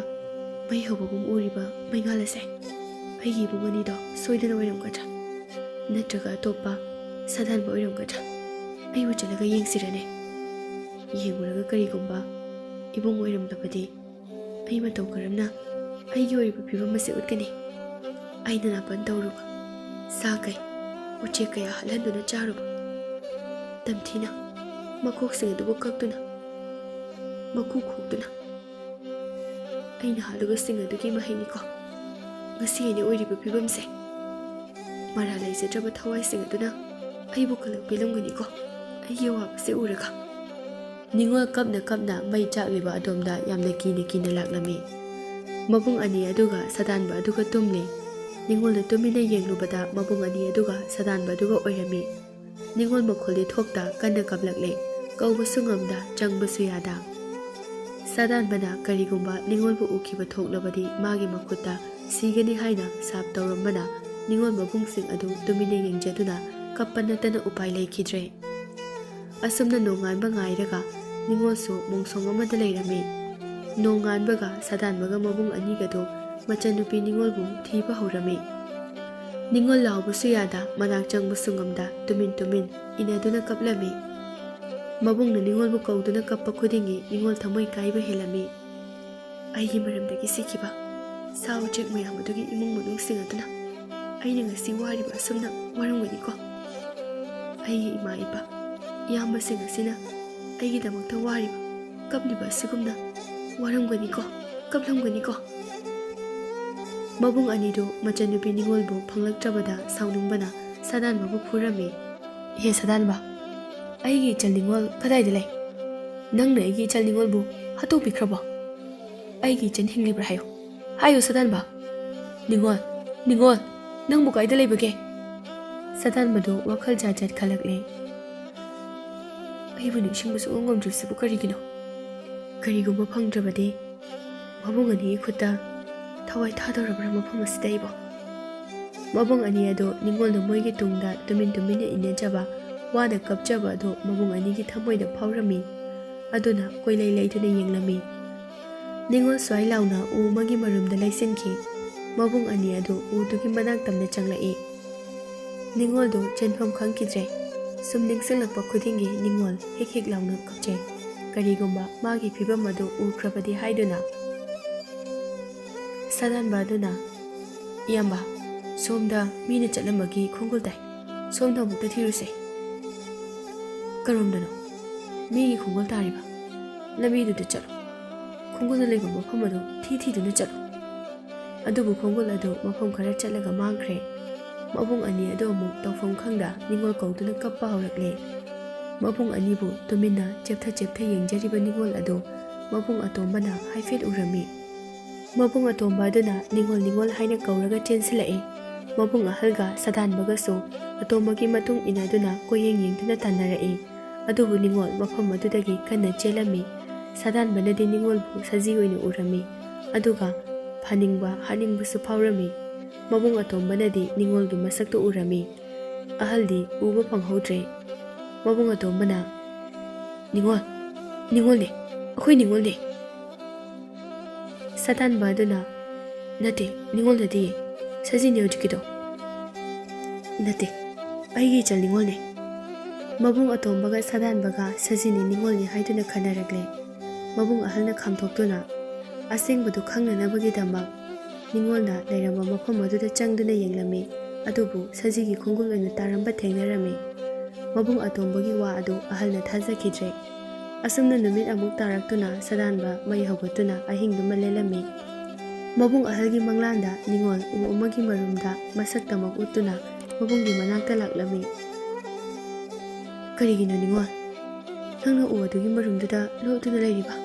ꯃꯩ ꯍꯧꯕꯒꯨꯝ ꯎꯔꯤꯕ ꯃꯩꯉꯥꯜ ꯑꯁꯦ ꯑꯩꯒꯤ ꯏꯕꯨꯡ ꯑꯅꯤꯗꯣ ꯁꯣꯏꯗꯅ ꯑꯣꯏꯔꯝꯒꯗ꯭ꯔꯥ? ꯅꯠꯇ꯭ꯔꯒ ꯑꯇꯣꯞꯄ ꯁꯥꯗꯥꯟꯕ ꯑꯣꯏꯔꯝꯒꯗ꯭ꯔꯥ? ꯑꯩꯕꯨ ꯆꯠꯂꯒ ꯌꯦꯡꯁꯤꯔꯅꯦ? ꯌꯦꯡꯉꯨꯔꯒ ꯀꯔꯤꯒꯨꯝꯕ ꯏꯕꯨꯡ ꯑꯣꯏꯔꯝꯂꯕꯗꯤ ꯑꯩ ꯃꯇꯧ ꯀꯔꯝꯅ ꯑꯩꯒꯤ ꯑꯣꯏꯔꯤꯕ ꯐꯤꯕꯝ ꯑꯁꯤ ꯎꯠꯀꯅꯤ? ꯑꯩꯅ ꯅꯥꯄꯟ ꯇꯧꯔꯨꯕ ꯁꯥ ꯀꯩ ꯎꯆꯦꯛ ꯀꯌꯥ ꯍꯜꯍꯟꯗꯨꯅ ꯆꯥꯔꯨꯕ, ꯇꯝꯊꯤꯅ ꯃꯀꯣꯛꯁꯤꯡ ꯑꯗꯨꯕꯨ ꯀꯛꯇꯨꯅ ꯃꯀꯨ ꯈꯣꯛꯇꯨꯅ ꯑꯩꯅ ꯍꯥꯠꯂꯨꯕꯁꯤꯡ ꯑꯗꯨꯒꯤ ꯃꯍꯩꯅꯤꯀꯣ ꯉꯁꯤ ꯑꯩꯅ ꯑꯣꯏꯔꯤꯕ ꯐꯤꯕꯝꯁꯦ꯫ ꯃꯔꯥ ꯂꯩꯖꯗ꯭ꯔꯕ ꯊꯋꯥꯏꯁꯤꯡ ꯑꯗꯨꯅ ꯑꯩꯕꯨ ꯀꯜꯂꯛꯄꯤꯂꯝꯒꯅꯤꯀꯣ ꯑꯩꯒꯤ ꯑꯋꯥꯕꯁꯦ ꯎꯔꯒ꯫ ꯅꯤꯡꯉꯣꯜ ꯀꯞꯅ ꯀꯞꯅ ꯃꯩ ꯆꯥꯛꯂꯤꯕ ꯑꯗꯣꯝꯗ ꯌꯥꯝꯅ ꯀꯤꯅ ꯂꯥꯛꯂꯝꯃꯤ꯫ ꯃꯕꯨꯡ ꯑꯅꯤ ꯑꯗꯨꯒ ꯁꯥꯗꯥꯟꯕ ꯑꯗꯨꯒ ꯇꯨꯝꯂꯤ꯫ ꯅꯤꯡꯉꯣꯜꯅ ꯇꯨꯃꯤꯟꯅ ꯌꯦꯡꯂꯨꯕꯗ ꯃꯕꯨꯡ ꯑꯅꯤ ꯑꯗꯨꯒ ꯁꯥꯗꯥꯟꯕ ꯑꯗꯨꯒ ꯑꯣꯏꯔꯝꯃꯤ꯫ ꯅꯤꯡꯉꯣꯜ ꯃꯈꯣꯜꯗꯤ ꯊꯣꯛꯇ ꯀꯟꯅ ꯀꯞꯂꯛꯂꯦ, ꯀꯧꯕꯁꯨ ꯉꯝꯗ, ꯆꯪꯕꯁꯨ ꯌꯥꯗ꯫ ꯁꯥꯗꯥꯟꯕꯅ ꯀꯔꯤꯒꯨꯝꯕ ꯅꯤꯡꯉꯣꯜꯕꯨ ꯎꯈꯤꯕ ꯊꯣꯛꯂꯕꯗꯤ ꯃꯥꯒꯤ ꯃꯈꯨꯠꯇ ꯁꯤꯒꯅꯤ ꯍꯥꯏꯅ ꯁꯥꯞ ꯇꯧꯔꯝꯕꯅ ꯅꯤꯡꯉꯣꯜ ꯃꯕꯨꯡꯁꯤꯡ ꯑꯗꯨ ꯇꯨꯃꯤꯟꯅ ꯌꯦꯡꯖꯗꯨꯅ ꯀꯞꯄ ꯅꯠꯇꯅ ꯎꯄꯥꯏ ꯂꯩꯈꯤꯗ꯭ꯔꯦ꯫ ꯑꯁꯨꯝꯅ ꯅꯣꯡꯉꯥꯟꯕ ꯉꯥꯏꯔꯒ ꯅꯤꯡꯉꯣꯜꯁꯨ ꯃꯣꯡꯁꯣꯡ ꯑꯃꯗ ꯂꯩꯔꯝꯃꯤ꯫ ꯅꯣꯡꯉꯥꯟꯕꯒ ꯁꯥꯗꯥꯟꯕꯒ ꯃꯕꯨꯡ ꯑꯅꯤꯒꯗꯣ ꯃꯆꯟꯅꯨꯄꯤ ꯅꯤꯡꯉꯣꯜꯕꯨ ꯊꯤꯕ ꯍꯧꯔꯝꯃꯤ꯫ ꯅꯤꯡꯉꯣꯜ ꯂꯥꯎꯕꯁꯨ ꯌꯥꯗ, ꯃꯅꯥꯛ ꯆꯪꯕꯁꯨ ꯉꯝꯗ, ꯇꯨꯃꯤꯟ ꯏꯟꯅꯗꯨꯅ ꯀꯞꯂꯝꯃꯤ꯫ ꯃꯕꯨꯡꯅ ꯅꯤꯡꯉꯣꯜꯕꯨ ꯀꯧꯗꯨꯅ ꯀꯞꯄ ꯈꯨꯗꯤꯡꯒꯤ ꯅꯤꯡꯉꯣꯜ ꯊꯃꯣꯏ ꯀꯥꯏꯕ ꯍꯦꯜꯂꯝꯃꯤ꯫ ꯑꯩꯒꯤ ꯃꯔꯝꯗꯒꯤ ꯁꯤꯈꯤꯕ ꯁꯥ ꯎꯆꯦꯛ ꯃꯌꯥꯝ ꯑꯗꯨꯒꯤ ꯏꯃꯨꯡ ꯃꯅꯨꯡꯁꯤꯡ ꯑꯗꯨꯅ ꯑꯩꯅ ꯉꯁꯤ ꯋꯥꯔꯤꯕ ꯑꯁꯨꯝꯅ ꯋꯥꯔꯝꯒꯅꯤꯀꯣ? ꯑꯩꯒꯤ ꯏꯃꯥ ꯏꯄꯥ ꯏꯌꯥꯝꯕꯁꯤꯡ ꯑꯁꯤꯅ ꯑꯩꯒꯤꯗꯃꯛꯇ ꯋꯥꯔꯤꯕ ꯀꯞꯂꯤꯕ ꯑꯁꯤꯒꯨꯝꯅ ꯀꯞꯂꯝꯒꯅꯤꯀꯣ? ꯃꯕꯨꯡ ꯑꯅꯤꯗꯨ ꯃꯆꯟꯅꯨꯄꯤ ꯅꯤꯡꯉꯣꯜꯕꯨ ꯐꯪꯂꯛꯇ꯭ꯔꯕꯗ ꯁꯥꯎꯅꯤꯡꯕꯅ ꯁꯥꯗꯥꯟꯕꯕꯨ ꯐꯨꯔꯝꯃꯤ꯫ ꯍꯦ ꯁꯥꯗꯥꯟꯕ, ꯑꯩꯒꯤ ꯏꯆꯜ ꯅꯤꯡꯉꯣꯜ ꯀꯗꯥꯏꯗ ꯂꯩ? ꯅꯪꯅ ꯑꯩꯒꯤ ꯏꯆꯜ ꯅꯤꯡꯉꯣꯜꯕꯨ ꯍꯥꯠꯇꯣꯛꯄꯤꯈ꯭ꯔꯕꯣ? ꯑꯩꯒꯤ ꯏꯆꯜ ꯍꯤꯡꯂꯤꯕ꯭ꯔꯥ ꯍꯥꯏꯌꯨ ꯁꯥꯗꯥꯟꯕ꯫ ꯅꯤꯡꯉꯣꯜ, ꯅꯪꯕꯨ ꯀꯥꯏꯗ ꯂꯩꯕꯒꯦ? ꯁꯥꯗꯥꯟꯕꯗꯨ ꯋꯥꯈꯜ ꯖꯥꯠ ꯈꯜꯂꯛꯂꯦ꯫ ꯑꯩꯕꯨ ꯅꯤꯡꯁꯤꯡꯕ ꯁꯨꯡꯉꯝ ꯉꯝꯗ꯭ꯔꯤꯁꯤꯕꯨ ꯀꯔꯤꯒꯤꯅꯣ? ꯀꯔꯤꯒꯨꯝꯕ ꯐꯪꯗ꯭ꯔꯕꯗꯤ ꯃꯕꯨꯡ ꯑꯅꯤꯒꯤ ꯈꯨꯠꯇ ꯊꯋꯥꯏ ꯊꯥꯗꯧꯔꯕ꯭ꯔꯥ ꯃꯐꯝ ꯑꯁꯤꯗ ꯑꯩꯕꯨ? ꯃꯕꯨꯡ ꯑꯅꯤ ꯑꯗꯨ ꯅꯤꯡꯉꯣꯜꯅ ꯃꯣꯏꯒꯤ ꯇꯨꯡꯗ ꯇꯨꯃꯤꯟꯅ ꯏꯟꯅꯖꯕ, ꯋꯥꯅ ꯀꯞꯆꯕ ꯑꯗꯨ ꯃꯕꯨꯡ ꯑꯅꯤꯒꯤ ꯊꯃꯣꯏꯗ ꯐꯥꯎꯔꯝꯃꯤ꯫ ꯑꯗꯨꯅ ꯀꯣꯏꯂꯩ ꯂꯩꯗꯨꯅ ꯌꯦꯡꯂꯝꯃꯤ꯫ ꯅꯤꯡꯉꯣꯜ ꯁ꯭ꯋꯥꯏ ꯂꯥꯎꯅ ꯎ ꯑꯃꯒꯤ ꯃꯔꯨꯝꯗ ꯂꯩꯁꯤꯟꯈꯤ꯫ ꯃꯕꯨꯡ ꯑꯅꯤ ꯑꯗꯨ ꯎꯗꯨꯒꯤ ꯃꯅꯥꯛ ꯇꯝꯅ ꯆꯪꯂꯛꯏ꯫ ꯅꯤꯡꯉꯣꯜꯗꯨ ꯆꯦꯟꯐꯝ ꯈꯪꯈꯤꯗ꯭ꯔꯦ꯫ ꯁꯨꯝ ꯅꯤꯡꯁꯤꯡꯂꯛꯄ ꯈꯨꯗꯤꯡꯒꯤ ꯅꯤꯡꯉꯣꯜ ꯍꯦꯛ ꯂꯥꯎꯅ ꯀꯞꯆꯩ, ꯀꯔꯤꯒꯨꯝꯕ ꯃꯥꯒꯤ ꯐꯤꯕꯝ ꯑꯗꯨ ꯎꯈ꯭ꯔꯕꯗꯤ ꯍꯥꯏꯗꯨꯅ꯫ ꯁꯥꯗꯥꯟꯕ ꯑꯗꯨꯅ, ꯏꯌꯥꯝꯕ, ꯁꯣꯝꯗ ꯃꯤꯅ ꯆꯠꯂꯝꯕꯒꯤ ꯈꯣꯡꯒꯨꯜ ꯇꯥꯏ, ꯁꯣꯝꯗ ꯑꯃꯨꯛꯇ ꯊꯤꯔꯨꯁꯦ꯫ ꯀꯔꯣꯝꯗꯅꯣ ꯃꯤꯒꯤ ꯈꯣꯡꯒꯨꯜ ꯇꯥꯔꯤꯕ? ꯂꯝꯕꯤꯗꯨꯗ ꯆꯠꯂꯣ, ꯈꯣꯡꯒꯨꯜꯅ ꯂꯩꯕ ꯃꯐꯝ ꯑꯗꯨ ꯊꯤꯗꯨꯅ ꯆꯠꯂꯣ꯫ ꯑꯗꯨꯕꯨ ꯈꯣꯡꯒꯨꯜ ꯑꯗꯨ ꯃꯐꯝ ꯈꯔ ꯆꯠꯂꯒ ꯃꯥꯡꯈ꯭ꯔꯦ꯫ ꯃꯕꯨꯡ ꯑꯅꯤ ꯑꯗꯨ ꯑꯃꯨꯛ ꯇꯧꯐꯝ ꯈꯪꯗ ꯅꯤꯡꯉꯣꯜ ꯀꯧꯗꯨꯅ ꯀꯞꯄ ꯍꯧꯔꯛꯂꯦ꯫ ꯃꯕꯨꯡ ꯑꯅꯤꯕꯨ ꯇꯨꯃꯤꯟꯅ ꯆꯦꯞꯊ ꯌꯦꯡꯖꯔꯤꯕ ꯅꯤꯡꯉꯣꯜ ꯑꯗꯨ ꯃꯕꯨꯡ ꯑꯇꯣꯝꯕꯅ ꯍꯥꯏꯐꯦꯠ ꯎꯔꯝꯃꯤ꯫ ꯃꯕꯨꯡ ꯑꯇꯣꯝꯕ ꯑꯗꯨꯅ ꯅꯤꯡꯉꯣꯜ ꯍꯥꯏꯅ ꯀꯧꯔꯒ ꯆꯦꯟꯁꯤꯜꯂꯛꯏ꯫ ꯃꯕꯨꯡ ꯑꯍꯜꯒ ꯁꯥꯗꯥꯟꯕꯒꯁꯨ ꯑꯇꯣꯝꯕꯒꯤ ꯃꯇꯨꯡ ꯏꯟꯅꯗꯨꯅ ꯀꯣꯏꯌꯦꯡ ꯌꯦꯡꯗꯨꯅ ꯇꯥꯟꯅꯔꯛꯏ꯫ ꯑꯗꯨꯕꯨ ꯅꯤꯡꯉꯣꯜ ꯃꯐꯝ ꯑꯗꯨꯗꯒꯤ ꯀꯟꯅ ꯆꯦꯜꯂꯝꯃꯤ꯫ ꯁꯥꯗꯥꯟꯕꯅꯗꯤ ꯅꯤꯡꯉꯣꯜꯕꯨ ꯁꯖꯤ ꯑꯣꯏꯅ ꯎꯔꯝꯃꯤ, ꯑꯗꯨꯒ ꯐꯥꯅꯤꯡꯕ ꯍꯥꯠꯅꯤꯡꯕꯁꯨ ꯐꯥꯎꯔꯝꯃꯤ꯫ ꯃꯕꯨꯡ ꯑꯇꯣꯝꯕꯅꯗꯤ ꯅꯤꯡꯉꯣꯜꯒꯤ ꯃꯁꯛꯇꯨ ꯎꯔꯝꯃꯤ, ꯑꯍꯜꯗꯤ ꯎꯕ ꯐꯪꯍꯧꯗ꯭ꯔꯦ꯫ ꯃꯕꯨꯡ ꯑꯇꯣꯝꯕꯅ, ꯅꯤꯡꯉꯣꯜꯅꯦ, ꯑꯩꯈꯣꯏ ꯅꯤꯡꯉꯣꯜꯅꯦ꯫ ꯁꯥꯗꯥꯟꯕ ꯑꯗꯨꯅ, ꯅꯠꯇꯦ, ꯅꯤꯡꯉꯣꯜ ꯅꯠꯇꯤꯌꯦ, ꯁꯖꯤꯅꯦ ꯍꯧꯖꯤꯛꯀꯤꯗꯣ꯫ ꯅꯠꯇꯦ, ꯑꯩꯒꯤ ꯏꯆꯜ ꯅꯤꯡꯉꯣꯜꯅꯦ꯫ ꯃꯕꯨꯡ ꯑꯇꯣꯝꯕꯒ ꯁꯥꯗꯥꯟꯕꯒ ꯁꯖꯤꯅꯤ ꯅꯤꯡꯉꯣꯜꯅꯤ ꯍꯥꯏꯗꯨꯅ ꯈꯟꯅꯔꯛꯂꯦ꯫ ꯃꯕꯨꯡ ꯑꯍꯜꯅ ꯈꯥꯝꯊꯣꯛꯇꯨꯅ ꯑꯁꯦꯡꯕꯗꯨ ꯈꯪꯅꯅꯕꯒꯤꯗꯃꯛ ꯅꯤꯡꯉꯣꯜꯅ ꯂꯩꯔꯝꯕ ꯃꯐꯝ ꯑꯗꯨꯗ ꯆꯪꯗꯨꯅ ꯌꯦꯡꯂꯝꯃꯤ, ꯑꯗꯨꯕꯨ ꯁꯖꯤꯒꯤ ꯈꯣꯡꯒꯨꯜ ꯑꯣꯏꯅ ꯇꯥꯔꯝꯕ ꯊꯦꯡꯅꯔꯝꯃꯤ꯫ ꯃꯕꯨꯡ ꯑꯇꯣꯝꯕꯒꯤ ꯋꯥ ꯑꯗꯨ ꯑꯍꯜꯅ ꯊꯥꯖꯈꯤꯗ꯭ꯔꯦ꯫ ꯑꯁꯨꯝꯅ ꯅꯨꯃꯤꯠ ꯑꯃꯨꯛ ꯇꯥꯔꯛꯇꯨꯅ ꯁꯥꯗꯥꯟꯕ ꯃꯩ ꯍꯧꯒꯠꯇꯨꯅ ꯑꯍꯤꯡꯗꯨꯃ ꯂꯦꯜꯂꯝꯃꯤ꯫ ꯃꯕꯨꯡ ꯑꯍꯜꯒꯤ ꯃꯪꯂꯥꯟꯗ ꯅꯤꯡꯉꯣꯜ ꯎ ꯑꯃꯒꯤ ꯃꯔꯨꯝꯗ ꯃꯁꯛꯇꯃꯛ ꯎꯠꯇꯨꯅ ꯃꯕꯨꯡꯒꯤ ꯃꯅꯥꯛꯇ ꯂꯥꯛꯂꯝꯃꯤ꯫ ꯀꯔꯤꯒꯤꯅꯣ ꯅꯤꯡꯉꯣꯜ? ꯅꯪꯅ ꯎ ꯑꯗꯨꯒꯤ ꯃꯔꯨꯝꯗꯨꯗ ꯂꯣꯠꯇꯨꯅ ꯂꯩꯔꯤꯕ?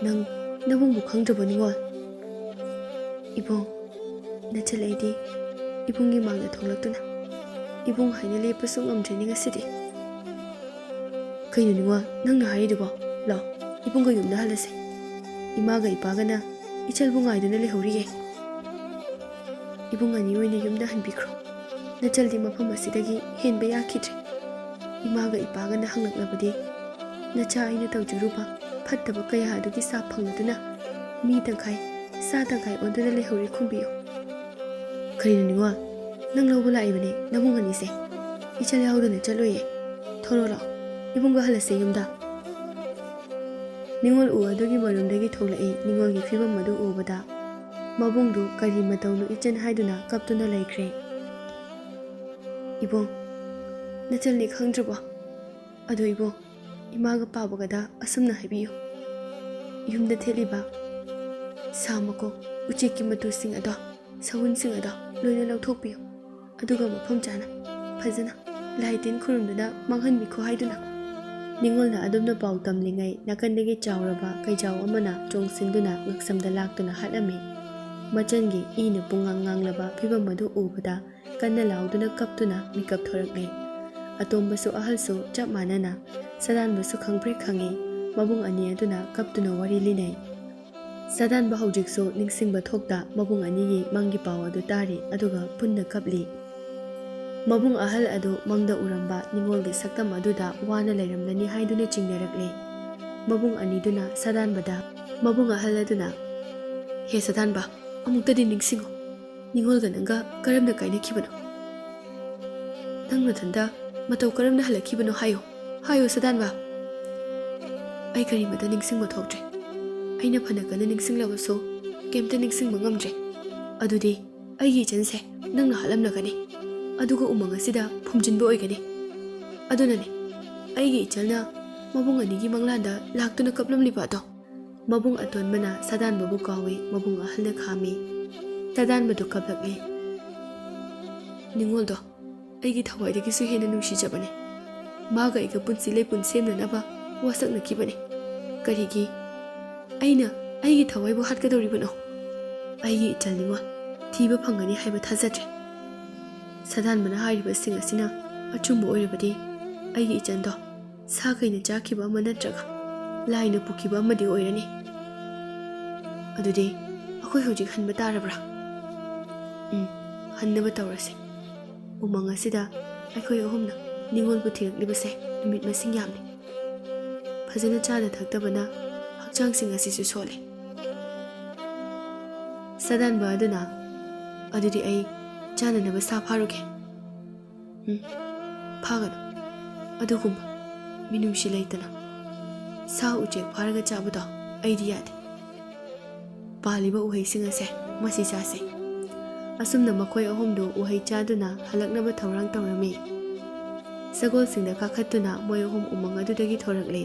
ꯅꯪ ꯅꯕꯨꯡꯕꯨ ꯈꯪꯗ꯭ꯔꯕꯣ ꯅꯤꯡꯉꯣꯜ? ꯏꯕꯨꯡ, ꯅꯆꯜ ꯑꯩꯗꯤ ꯏꯕꯨꯡꯒꯤ ꯃꯥꯡꯗ ꯊꯣꯛꯂꯛꯇꯨꯅ ꯏꯕꯨꯡ ꯍꯥꯏꯅ ꯂꯦꯞꯄꯁꯨ ꯉꯝꯗ꯭ꯔꯦꯅꯤ ꯉꯁꯤꯗꯤ꯫ ꯀꯩꯅꯣ ꯅꯤꯡꯉꯣꯜ ꯅꯪꯅ ꯍꯥꯏꯔꯤꯗꯨꯕꯣ? ꯂꯥꯎ, ꯏꯕꯨꯡꯒ ꯌꯨꯝꯗ ꯍꯜꯂꯁꯦ꯫ ꯏꯃꯥꯒ ꯏꯄꯥꯒꯅ ꯏꯆꯜꯕꯨ ꯉꯥꯏꯗꯨꯅ ꯂꯩꯍꯧꯔꯤꯌꯦ꯫ ꯏꯕꯨꯡ ꯑꯅꯤ ꯑꯣꯏꯅ ꯌꯨꯝꯗ ꯍꯟꯕꯤꯈ꯭ꯔꯣ꯫ ꯅꯆꯜꯗꯤ ꯃꯐꯝ ꯑꯁꯤꯗꯒꯤ ꯍꯦꯟꯕ ꯌꯥꯈꯤꯗ꯭ꯔꯦ꯫ ꯏꯃꯥꯒ ꯏꯄꯥꯒꯅ ꯍꯪꯂꯛꯂꯕꯗꯤ ꯅꯆꯥ ꯑꯩꯅ ꯇꯧꯖꯔꯨꯕ ꯐꯠꯇꯕ ꯀꯌꯥ ꯑꯗꯨꯒꯤ ꯁꯥꯞ ꯐꯪꯂꯗꯨꯅ ꯃꯤ ꯇꯪꯈꯥꯏ ꯁꯥ ꯇꯪꯈꯥꯏ ꯑꯣꯟꯗꯨꯅ ꯂꯩꯍꯧꯔꯤ ꯈꯨꯝꯕꯤꯌꯨ꯫ ꯀꯔꯤꯅꯣ ꯅꯤꯡꯉꯣꯜ? ꯅꯪ ꯂꯧꯕ ꯂꯥꯛꯏꯕꯅꯦ ꯅꯕꯨꯡ ꯑꯅꯤꯁꯦ꯫ ꯏꯆꯜ ꯌꯥꯎꯗꯅ ꯆꯠꯂꯣꯏꯌꯦ꯫ ꯊꯣꯔꯛꯑꯣ ꯂꯥꯎ, ꯏꯕꯨꯡꯒ ꯍꯜꯂꯁꯦ ꯌꯨꯝꯗ꯫ ꯅꯤꯡꯉꯣꯜ ꯎ ꯑꯗꯨꯒꯤ ꯃꯔꯨꯝꯗꯒꯤ ꯊꯣꯛꯂꯛꯏ꯫ ꯅꯤꯡꯉꯣꯜꯒꯤ ꯐꯤꯕꯝ ꯑꯗꯨ ꯎꯕꯗ ꯃꯕꯨꯡꯗꯨ ꯀꯔꯤ ꯃꯇꯧꯅꯣ ꯏꯆꯟ ꯍꯥꯏꯗꯨꯅ ꯀꯞꯇꯨꯅ ꯂꯩꯈ꯭ꯔꯦ꯫ ꯏꯕꯨꯡ, ꯅꯆꯜꯅꯤ ꯈꯪꯗ꯭ꯔꯕꯣ? ꯑꯗꯣ ꯏꯕꯨꯡ, ꯏꯃꯥꯒ ꯄꯥꯕꯒꯗ ꯑꯁꯨꯝꯅ ꯍꯥꯏꯕꯤꯌꯨ꯫ ꯌꯨꯝꯗ ꯊꯦꯠꯂꯤꯕ ꯁꯥ ꯃꯀꯣꯛ, ꯎꯆꯦꯛꯀꯤ ꯃꯇꯨꯁꯤꯡ ꯑꯗꯣ, ꯁꯎꯟꯁꯤꯡ ꯑꯗꯣ ꯂꯣꯏꯅ ꯂꯧꯊꯣꯛꯄꯤꯌꯨ꯫ ꯑꯗꯨꯒ ꯃꯐꯝ ꯆꯥꯅ ꯐꯖꯅ ꯂꯥꯏ ꯇꯤꯟ ꯈꯨꯔꯨꯝꯗꯨꯅ ꯃꯥꯡꯍꯟꯕꯤꯈꯣ ꯍꯥꯏꯗꯨꯅ꯫ ꯅꯤꯡꯉꯣꯜꯅ ꯑꯗꯨꯝꯅ ꯄꯥꯎ ꯇꯝꯂꯤꯉꯩ ꯅꯥꯀꯟꯗꯒꯤ ꯆꯥꯎꯔꯕ ꯀꯩꯖꯥꯎ ꯑꯃꯅ ꯆꯣꯡꯁꯤꯟꯗꯨꯅ ꯉꯛꯁꯝꯗ ꯂꯥꯛꯇꯨꯅ ꯍꯥꯠꯂꯝꯃꯤ꯫ ꯃꯆꯟꯒꯤ ꯏꯅ ꯄꯨꯡꯉꯥꯡ ꯉꯥꯡꯂꯕ ꯐꯤꯕꯝ ꯑꯗꯨ ꯎꯕꯗ ꯀꯟꯅ ꯂꯥꯎꯗꯨꯅ ꯀꯞꯇꯨꯅ ꯃꯤꯀꯞ ꯊꯣꯔꯛꯂꯦ꯫ ꯑꯇꯣꯝꯕꯁꯨ ꯑꯍꯜꯁꯨ ꯆꯞ ꯃꯥꯟꯅꯅ, ꯁꯥꯗꯥꯟꯕꯁꯨ ꯈꯪꯄ꯭ꯔꯦꯛ ꯈꯪꯏ꯫ ꯃꯕꯨꯡ ꯑꯅꯤ ꯑꯗꯨꯅ ꯀꯞꯇꯨꯅ ꯋꯥꯔꯤ ꯂꯤꯅꯩ꯫ ꯁꯥꯗꯥꯟꯕ ꯍꯧꯖꯤꯛꯁꯨ ꯅꯤꯡꯁꯤꯡꯕ ꯊꯣꯛꯇ ꯃꯕꯨꯡ ꯑꯅꯤꯒꯤ ꯃꯪꯒꯤ ꯄꯥꯎ ꯑꯗꯨ ꯇꯥꯔꯤ ꯑꯗꯨꯒ ꯄꯨꯟꯅ ꯀꯞꯂꯤ꯫ ꯃꯕꯨꯡ ꯑꯍꯜ ꯑꯗꯨ ꯃꯪꯗ ꯎꯔꯝꯕ ꯅꯤꯡꯉꯣꯜꯒꯤ ꯁꯛꯇꯝ ꯑꯗꯨꯗ ꯋꯥꯅ ꯂꯩꯔꯝꯂꯅꯤ ꯍꯥꯏꯗꯨꯅ ꯆꯤꯡꯅꯔꯛꯂꯦ꯫ ꯃꯕꯨꯡ ꯑꯅꯤꯗꯨꯅ ꯁꯥꯗꯥꯟꯕꯗ, ꯃꯕꯨꯡ ꯑꯍꯜ ꯑꯗꯨꯅ, ꯍꯦ ꯁꯥꯗꯥꯟꯕ, ꯑꯃꯨꯛꯇꯗꯤ ꯅꯤꯡꯁꯤꯡꯉꯨ, ꯅꯤꯡꯉꯣꯜꯒ ꯅꯪꯒ ꯀꯔꯝꯅ ꯀꯥꯏꯅꯈꯤꯕꯅꯣ? ꯅꯪ ꯃꯊꯟꯇ ꯃꯇꯧ ꯀꯔꯝꯅ ꯍꯜꯂꯛꯈꯤꯕꯅꯣ ꯍꯥꯏꯌꯨ, ꯍꯥꯏꯌꯨ ꯁꯥꯗꯥꯟꯕ꯫ ꯑꯩ ꯀꯔꯤꯃꯇ ꯅꯤꯡꯁꯤꯡꯕ ꯊꯣꯛꯇ꯭ꯔꯦ꯫ ꯑꯩꯅ ꯐꯅ ꯀꯟꯅ ꯅꯤꯡꯁꯤꯡꯂꯕꯁꯨ ꯀꯩꯝꯇ ꯅꯤꯡꯁꯤꯡꯕ ꯉꯝꯗ꯭ꯔꯦ꯫ ꯑꯗꯨꯗꯤ ꯑꯩꯒꯤ ꯏꯆꯟꯁꯦ ꯅꯪꯅ ꯍꯥꯠꯂꯝꯂꯒꯅꯤ, ꯑꯗꯨꯒ ꯎꯃꯪ ꯑꯁꯤꯗ ꯐꯨꯝꯖꯤꯟꯕ ꯑꯣꯏꯒꯅꯤ꯫ ꯑꯗꯨꯅꯅꯦ ꯑꯩꯒꯤ ꯏꯆꯜꯅ ꯃꯕꯨꯡ ꯑꯅꯤꯒꯤ ꯃꯪꯂꯥꯟꯗ ꯂꯥꯛꯇꯨꯅ ꯀꯞꯂꯝꯂꯤꯕ ꯑꯗꯣ꯫ ꯃꯕꯨꯡ ꯑꯇꯣꯟꯕꯅ ꯁꯥꯗꯥꯟꯕꯕꯨ ꯀꯥꯎꯏ꯫ ꯃꯕꯨꯡ ꯑꯍꯜꯅ ꯈꯥꯝꯃꯤ꯫ ꯁꯥꯗꯥꯟꯕꯗꯨ ꯀꯞꯂꯛꯂꯤ꯫ ꯅꯤꯡꯉꯣꯜꯗꯣ ꯑꯩꯒꯤ ꯊꯋꯥꯏꯗꯒꯤꯁꯨ ꯍꯦꯟꯅ ꯅꯨꯡꯁꯤꯖꯕꯅꯤ꯫ ꯃꯥꯒ ꯑꯩꯒ ꯄꯨꯟꯁꯤ ꯂꯩꯄꯨꯟ ꯁꯦꯝꯅꯅꯕ ꯋꯥꯁꯛꯅꯈꯤꯕꯅꯤ꯫ ꯀꯔꯤꯒꯤ ꯑꯩꯅ ꯑꯩꯒꯤ ꯊꯋꯥꯏꯕꯨ ꯍꯥꯠꯀꯗꯧꯔꯤꯕꯅꯣ? ꯑꯩꯒꯤ ꯏꯆꯜ ꯅꯤꯡꯉꯣꯜ ꯊꯤꯕ ꯐꯪꯒꯅꯤ ꯍꯥꯏꯕ ꯊꯥꯖꯗ꯭ꯔꯦ꯫ ꯁꯥꯗꯥꯟꯕꯅ ꯍꯥꯏꯔꯤꯕꯁꯤꯡ ꯑꯁꯤꯅ ꯑꯆꯨꯝꯕ ꯑꯣꯏꯔꯕꯗꯤ ꯑꯩꯒꯤ ꯏꯆꯟꯗꯣ ꯁꯥ ꯀꯩꯅ ꯆꯥꯈꯤꯕ ꯑꯃ ꯅꯠꯇ꯭ꯔꯒ ꯂꯥꯏꯅ ꯄꯨꯈꯤꯕ ꯑꯃꯗꯤ ꯑꯣꯏꯔꯅꯤ꯫ ꯑꯗꯨꯗꯤ ꯑꯩꯈꯣꯏ ꯍꯧꯖꯤꯛ ꯍꯟꯕ ꯇꯥꯔꯕ꯭ꯔꯥ? ꯍꯟꯅꯕ ꯇꯧꯔꯁꯤ꯫ ꯎꯃꯪ ꯑꯁꯤꯗ ꯑꯩꯈꯣꯏ ꯑꯍꯨꯝꯅ ꯅꯤꯡꯉꯣꯜꯕꯨ ꯊꯤꯔꯛꯂꯤꯕꯁꯦ ꯅꯨꯃꯤꯠ ꯃꯁꯤꯡ ꯌꯥꯝꯂꯤ꯫ ꯐꯖꯅ ꯆꯥꯅ ꯊꯛꯇꯕꯅ ꯍꯛꯆꯥꯡꯁꯤꯡ ꯑꯁꯤꯁꯨ ꯁꯣꯜꯂꯤ꯫ ꯁꯥꯗꯥꯟꯕ ꯑꯗꯨꯅ, ꯑꯗꯨꯗꯤ ꯑꯩ ꯆꯥꯅꯅꯕ ꯁꯥ ꯐꯥꯔꯨꯒꯦ꯫ ꯐꯥꯒꯅꯨ, ꯑꯗꯨꯒꯨꯝꯕ ꯃꯤꯅꯨꯡꯁꯤ ꯂꯩꯇꯅ ꯁꯥ ꯎꯆꯦꯛ ꯐꯥꯔꯒ ꯆꯥꯕꯗꯣ ꯑꯩꯗꯤ ꯌꯥꯗꯦ꯫ ꯄꯥꯜꯂꯤꯕ ꯎꯍꯩꯁꯤꯡ ꯑꯁꯦ ꯃꯁꯤ ꯆꯥꯁꯤ꯫ ꯑꯁꯨꯝꯅ ꯃꯈꯣꯏ ꯑꯍꯨꯝꯗꯨ ꯎꯍꯩ ꯆꯥꯗꯨꯅ ꯍꯜꯂꯛꯅꯕ ꯊꯧꯔꯥꯡ ꯇꯧꯔꯝꯃꯤ꯫ ꯁꯒꯣꯜꯁꯤꯡꯗ ꯀꯥꯈꯠꯇꯨꯅ ꯃꯣꯏ ꯑꯍꯨꯝ ꯎꯃꯪ ꯑꯗꯨꯗꯒꯤ ꯊꯣꯔꯛꯂꯤ꯫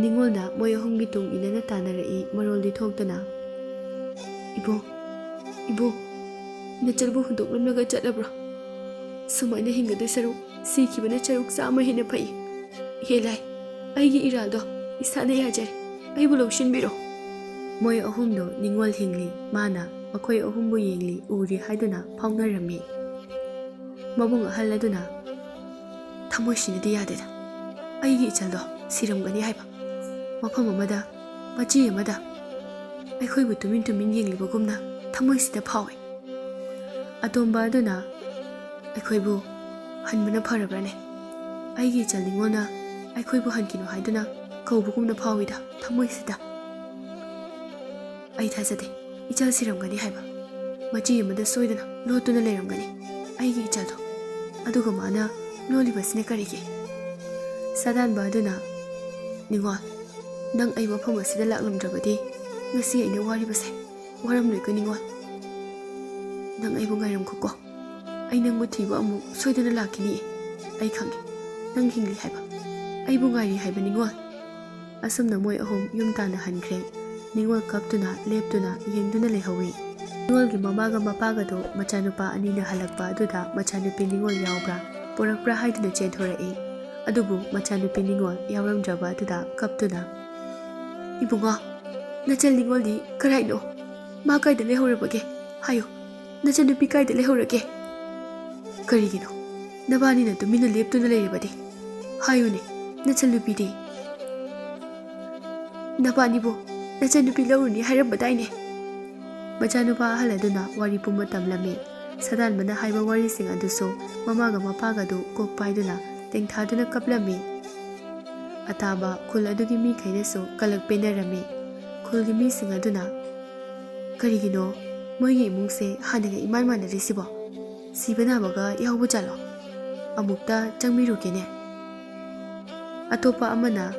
ꯅꯤꯡꯉꯣꯜꯅ ꯃꯣꯏ ꯑꯍꯨꯝꯒꯤ ꯇꯨꯡ ꯏꯟꯅꯅ ꯇꯥꯟꯅꯔꯛꯏ ꯃꯔꯣꯜꯗꯤ ꯊꯣꯛꯇꯨꯅ꯫ ꯏꯕꯨꯡ, ꯏꯕꯨꯡ, ꯅꯆꯜꯕꯨ ꯍꯨꯟꯗꯣꯛꯂꯝꯂꯒ ꯆꯠꯂꯕ꯭ꯔꯣ? ꯁꯨꯃꯥꯏꯅ ꯍꯤꯡꯒꯗꯣꯏ ꯁꯔꯨꯛ ꯁꯤꯈꯤꯕꯅ ꯆꯔꯨꯛ 100 ꯍꯦꯟꯅ ꯐꯩ꯫ ꯍꯦ ꯂꯥꯏ, ꯑꯩꯒꯤ ꯏꯔꯥꯜꯗꯣ ꯏꯁꯥꯅ ꯌꯥꯖꯔꯦ, ꯑꯩꯕꯨ ꯂꯧꯁꯤꯟꯕꯤꯔꯣ꯫ ꯃꯣꯏ ꯑꯍꯨꯝꯗꯨ ꯅꯤꯡꯉꯣꯜ ꯍꯤꯡꯂꯤ, ꯃꯥꯅ ꯃꯈꯣꯏ ꯑꯍꯨꯝꯕꯨ ꯌꯦꯡꯂꯤ ꯎꯔꯤ ꯍꯥꯏꯗꯨꯅ ꯐꯥꯎꯅꯔꯝꯃꯤ꯫ ꯃꯕꯨꯡ ꯑꯍꯜ ꯑꯗꯨꯅ, ꯊꯃꯣꯏꯁꯤꯅꯗꯤ ꯌꯥꯗꯦꯗ, ꯑꯩꯒꯤ ꯏꯆꯜꯗꯣ ꯁꯤꯔꯝꯒꯅꯤ ꯍꯥꯏꯕ꯫ ꯃꯐꯝ ꯑꯃꯗ, ꯃꯆꯤ ꯑꯃꯗ ꯑꯩꯈꯣꯏꯕꯨ ꯇꯨꯃꯤꯟ ꯇꯨꯃꯤꯟ ꯌꯦꯡꯂꯤꯕꯒꯨꯝꯅ ꯊꯃꯣꯏꯁꯤꯗ ꯐꯥꯎꯏ꯫ ꯑꯇꯣꯝꯕ ꯑꯗꯨꯅ, ꯑꯩꯈꯣꯏꯕꯨ ꯍꯟꯕꯅ ꯐꯔꯕ꯭ꯔꯅꯦ? ꯑꯩꯒꯤ ꯏꯆꯜ ꯅꯤꯡꯉꯣꯜꯅ ꯑꯩꯈꯣꯏꯕꯨ ꯍꯟꯈꯤꯅꯨ ꯍꯥꯏꯗꯨꯅ ꯀꯧꯕꯒꯨꯝꯅ ꯐꯥꯎꯏꯗ ꯊꯃꯣꯏꯁꯤꯗ꯫ ꯑꯩ ꯊꯥꯖꯗꯦ ꯏꯆꯜ ꯁꯤꯔꯝꯒꯅꯤ ꯍꯥꯏꯕ꯫ ꯃꯆꯤ ꯑꯃꯗ ꯁꯣꯏꯗꯅ ꯂꯣꯠꯇꯨꯅ ꯂꯩꯔꯝꯒꯅꯤ ꯑꯩꯒꯤ ꯏꯆꯜꯗꯣ꯫ ꯑꯗꯨꯒ ꯃꯥꯅ ꯂꯣꯠꯂꯤꯕꯁꯤꯅ ꯀꯔꯤꯒꯤ? ꯁꯥꯗꯥꯟꯕ ꯑꯗꯨꯅ, ꯅꯤꯡꯉꯣꯜ, ꯅꯪ ꯑꯩ ꯃꯐꯝ ꯑꯁꯤꯗ ꯂꯥꯛꯂꯝꯗ꯭ꯔꯕꯗꯤ ꯉꯁꯤ ꯑꯩꯅ ꯋꯥꯔꯤꯕꯁꯦ ꯋꯥꯔꯝꯂꯣꯏꯀꯣ ꯅꯤꯡꯉꯣꯜ꯫ ꯅꯪ ꯑꯩꯕꯨ ꯉꯥꯏꯔꯝꯈꯣꯀꯣ, ꯑꯩ ꯅꯪꯕꯨ ꯊꯤꯕ ꯑꯃꯨꯛ ꯁꯣꯏꯗꯅ ꯂꯥꯛꯈꯤꯅꯤ꯫ ꯑꯩ ꯈꯪꯉꯦ ꯅꯪ ꯍꯤꯡꯂꯤ ꯍꯥꯏꯕ, ꯑꯩꯕꯨ ꯉꯥꯏꯔꯤ ꯍꯥꯏꯕ ꯅꯤꯡꯉꯣꯜ꯫ ꯑꯁꯨꯝꯅ ꯃꯣꯏ ꯑꯍꯨꯝ ꯌꯨꯝ ꯇꯥꯟꯅ ꯍꯟꯈ꯭ꯔꯦ꯫ ꯅꯤꯡꯉꯣꯜ ꯀꯞꯇꯨꯅ ꯂꯦꯞꯇꯨꯅ ꯌꯦꯡꯗꯨꯅ ꯂꯩꯍꯧꯏ꯫ ꯅꯤꯡꯉꯣꯜꯒꯤ ꯃꯃꯥꯒ ꯃꯄꯥꯒꯗꯣ ꯃꯆꯥꯅꯨꯄꯥ ꯑꯅꯤꯅ ꯍꯜꯂꯛꯄ ꯑꯗꯨꯗ ꯃꯆꯥꯅꯨꯄꯤ ꯅꯤꯡꯉꯣꯜ ꯌꯥꯎꯕ꯭ꯔꯥ ꯄꯣꯔꯛꯄ꯭ꯔꯥ ꯍꯥꯏꯗꯨꯅ ꯆꯦꯟꯊꯣꯔꯛꯏ꯫ ꯑꯗꯨꯕꯨ ꯃꯆꯥꯅꯨꯄꯤ ꯅꯤꯡꯉꯣꯜ ꯌꯥꯎꯔꯝꯗ꯭ꯔꯕ ꯑꯗꯨꯗ ꯀꯞꯇꯨꯅ "ꯏꯕꯨꯡꯉꯣ, ꯅꯆꯜ ꯅꯤꯡꯉꯣꯜꯗꯤ ꯀꯔꯥꯏꯅꯣ? ꯃꯥ ꯀꯥꯏꯗ ꯂꯩꯍꯧꯔꯕꯒꯦ? ꯍꯥꯏꯌꯨ, ꯅꯆꯟꯅꯨꯄꯤ ꯀꯥꯏꯗ ꯂꯩꯍꯧꯔꯒꯦ? ꯀꯔꯤꯒꯤꯅꯣ ꯅꯕꯥꯅꯤꯅ ꯇꯨꯃꯤꯟꯅ ꯂꯦꯞꯇꯨꯅ ꯂꯩꯔꯕꯗꯤ? ꯍꯥꯏꯌꯨꯅꯦ, ꯅꯆꯟꯅꯨꯄꯤꯗꯤ? ꯅꯕꯥꯅꯤꯕꯨ ꯅꯆꯟꯅꯨꯄꯤ ꯂꯧꯔꯨꯅꯤ ꯍꯥꯏꯔꯝꯕꯗꯥꯏꯅꯦ?" ꯃꯆꯥꯅꯨꯄꯥ ꯑꯍꯜ ꯑꯗꯨꯅ ꯋꯥꯔꯤ ꯄꯨꯝꯕ ꯇꯝꯂꯝꯃꯤ꯫ ꯁꯥꯗꯥꯟꯕꯅ ꯍꯥꯏꯕ ꯋꯥꯔꯤꯁꯤꯡ ꯑꯗꯨꯁꯨ ꯃꯃꯥꯒ ꯃꯄꯥꯒꯗꯨ ꯀꯣꯛ ꯄꯥꯏꯗꯨꯅ ꯇꯦꯡꯊꯥꯗꯨꯅ ꯀꯞꯂꯝꯃꯤ꯫ ꯑꯇꯥꯕ ꯈꯨꯜ ꯑꯗꯨꯒꯤ ꯃꯤꯈꯩꯅꯁꯨ ꯀꯂꯛ ꯄꯦꯟꯅꯔꯝꯃꯤ꯫ ꯈꯨꯜꯒꯤ ꯃꯤꯁꯤꯡ ꯑꯗꯨꯅ "ꯀꯔꯤꯒꯤꯅꯣ ꯃꯣꯏꯒꯤ ꯏꯃꯨꯡꯁꯦ ꯍꯥꯟꯅꯒ ꯏꯃꯥꯟ ꯃꯥꯟꯅꯔꯤꯁꯤꯕꯣ? ꯁꯤꯕ ꯅꯥꯕꯒ ꯌꯥꯎꯕ ꯖꯥꯠꯂꯣ? ꯑꯃꯨꯛꯇ ꯆꯪꯕꯤꯔꯨꯒꯦꯅꯦ." ꯑꯇꯣꯞꯄ ꯑꯃꯅ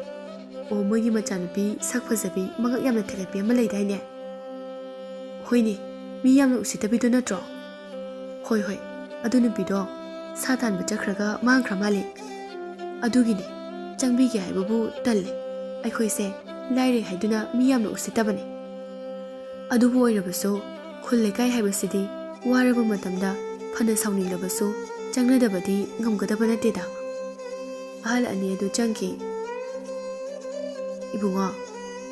"ꯑꯣ, ꯃꯣꯏꯒꯤ ꯃꯆꯥꯅꯨꯄꯤ ꯁꯛ ꯐꯖꯕꯤ ꯃꯉꯛ ꯌꯥꯝꯅ ꯊꯦꯛꯀꯠꯄꯤ ꯑꯃ ꯂꯩꯗꯥꯏꯅꯦ? ꯍꯣꯏꯅꯦ, ꯃꯤ ꯌꯥꯝꯅ ꯎꯁꯤꯠꯇꯕꯤꯗꯣ ꯅꯠꯇ꯭ꯔꯣ? ꯍꯣꯏ ꯍꯣꯏ, ꯑꯗꯨ ꯅꯨꯄꯤꯗꯣ ꯁꯥ ꯇꯥꯟꯕ ꯆꯠꯈ꯭ꯔꯒ ꯃꯥꯡꯈ꯭ꯔ ꯃꯥꯜꯂꯤ. ꯑꯗꯨꯒꯤꯅꯤ ꯆꯪꯕꯤꯒꯦ ꯍꯥꯏꯕꯕꯨ ꯇꯜꯂꯤ. ꯑꯩꯈꯣꯏꯁꯦ ꯂꯥꯏꯔꯦ ꯍꯥꯏꯗꯨꯅ ꯃꯤ ꯌꯥꯝꯅ ꯎꯁꯤꯠꯇꯕꯅꯤ. ꯑꯗꯨꯕꯨ ꯑꯣꯏꯔꯕꯁꯨ ꯈꯨꯜ ꯂꯩꯀꯥꯏ ꯍꯥꯏꯕꯁꯤꯗꯤ ꯋꯥꯔꯕ ꯃꯇꯝꯗ ꯐꯅ ꯁꯥꯎꯅꯤꯡꯂꯕꯁꯨ ꯆꯪꯅꯗꯕꯗꯤ ꯉꯝꯒꯗꯕ ꯅꯠꯇꯦꯗ." ꯑꯍꯜ ꯑꯅꯤ ꯑꯗꯨ ꯆꯪꯈꯤ꯫ "ꯏꯕꯨꯡꯉꯣ,